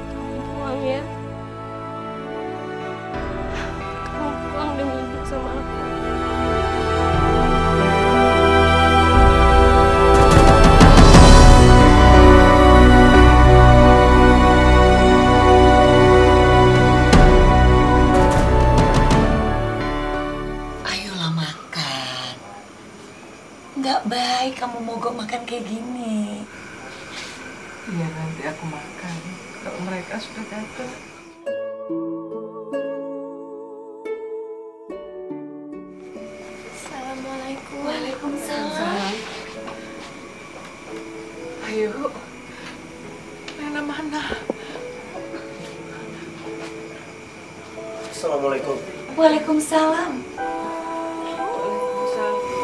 Kamu pulang ya. Kamu pulang demi Ibu sama aku. Ayolah makan. Nggak baik kamu mogok makan kayak gini. Iya, nanti aku makan kalau mereka sudah datang. Ayu, Lena mana? Assalamualaikum. Waalaikumsalam.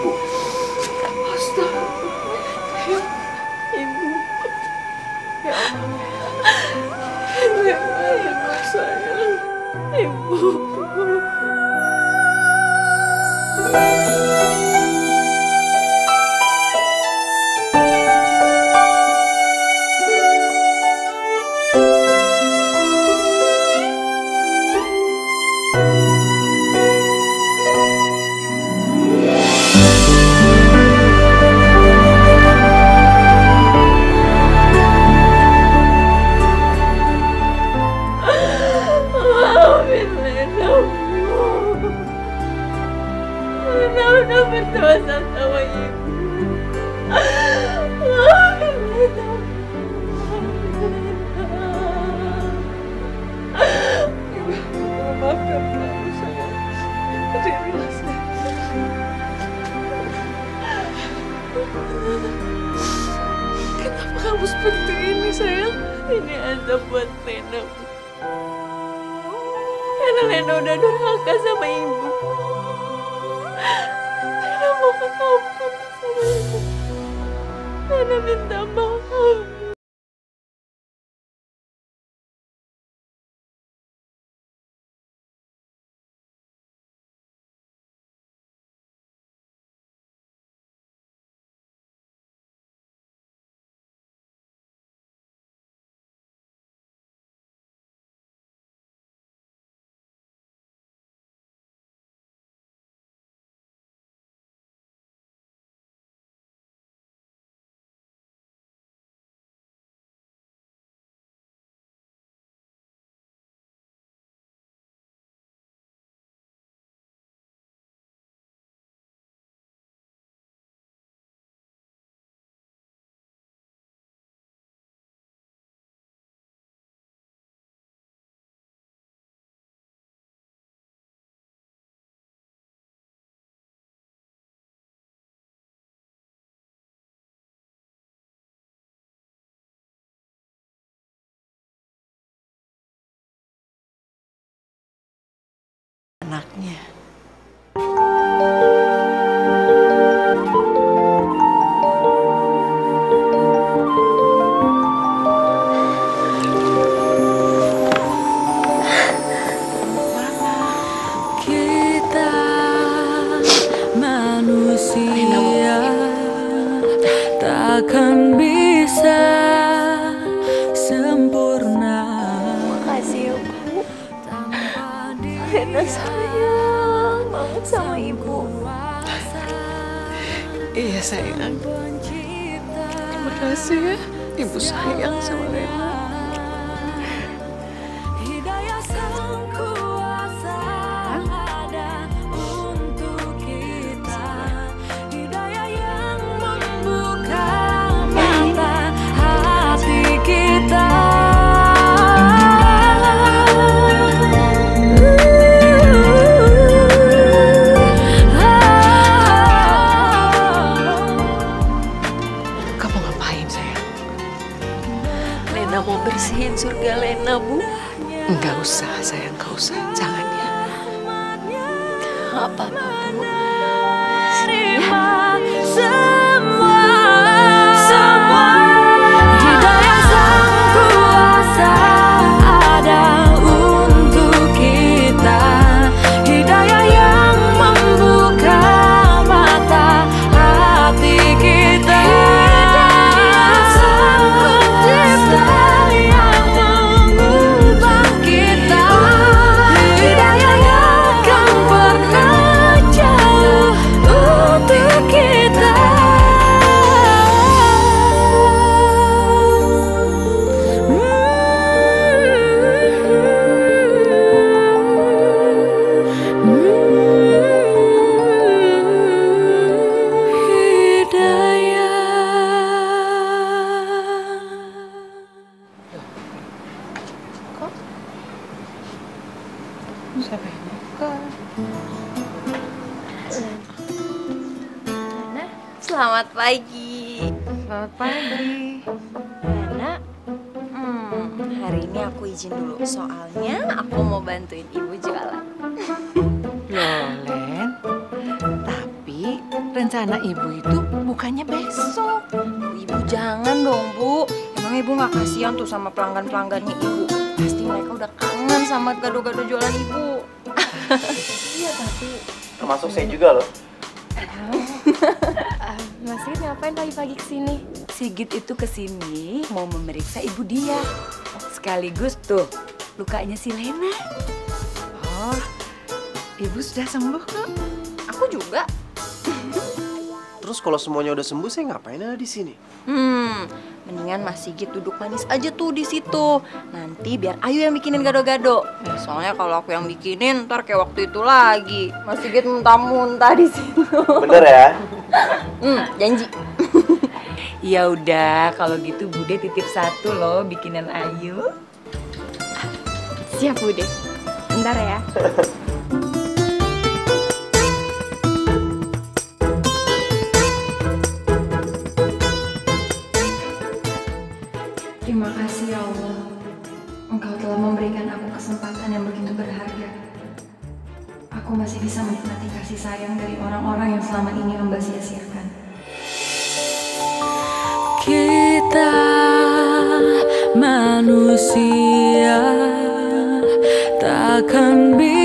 Bu. Astaga. Ibu. Ya Allah. Lena, sayang. Ibu. Udah berdosa sama ibu. Maafkan kamu, sayang. Terimalah, sayang. Kenapa kamu seperti ini, sayang? Ini azab buat Lena, Bu. Karena Lena udah durhaka sama ibu. Lena mohon ampun sama ibu. Lena minta maaf. Anaknya. Kita manusia takkan bisa sempurna. Makasih ya, Bu. Lena sayang banget sama ibu. Iya, sayang. Terima kasih ya. Ibu sayang sama Lena. Hidayah Sang Kuasa ada untuk kita. Hidayah yang membuka mata hati kita. Kamu ngapain, sayang? Lena mau bersihin surga Lena, Bu. Enggak usah, sayang. Enggak usah. Jangan ya. Apa-apa, Bu. Terima semua hidayah Sang Kuasa ada untuk kita. Hidayah yang membuka mata hati kita. Hidayah Sang Pencipta yang mengubah kita. Hidayah yang kan pernah jauh untuk kita. Siapa yang buka? Lena, selamat pagi. Selamat pagi. Lena, hari ini aku izin dulu. Soalnya aku mau bantuin ibu jualan. Loh, Len. Tapi rencana ibu itu bukannya besok. Ibu jangan dong, Bu. Emang ibu gak kasihan tuh sama pelanggan-pelanggannya ibu? Pasti mereka udah kangen sama gado-gado jualan ibu. Iya, tapi termasuk saya juga loh. Mas Sigit ngapain pagi-pagi kesini? Sigit itu kesini mau memeriksa ibu dia. Sekaligus tuh lukanya si Lena. Oh, ibu sudah sembuh kok. Aku juga. Terus kalau semuanya udah sembuh, saya ngapain ada di sini? Mendingan Mas Sigit duduk manis aja tuh di situ. Nanti biar Ayu yang bikinin gado-gado. Soalnya kalau aku yang bikinin, ntar kayak waktu itu lagi. Mas Sigit muntah-muntah di situ. Bener ya? Janji. Ya udah, kalau gitu Bude titip satu loh bikinan Ayu. Siap, Bude. Bentar ya. Terima kasih ya Allah, Engkau telah memberikan aku kesempatan yang begitu berharga. Aku masih bisa menikmati kasih sayang dari orang-orang yang selama ini hamba sia-siakan. Kita manusia takkan bisa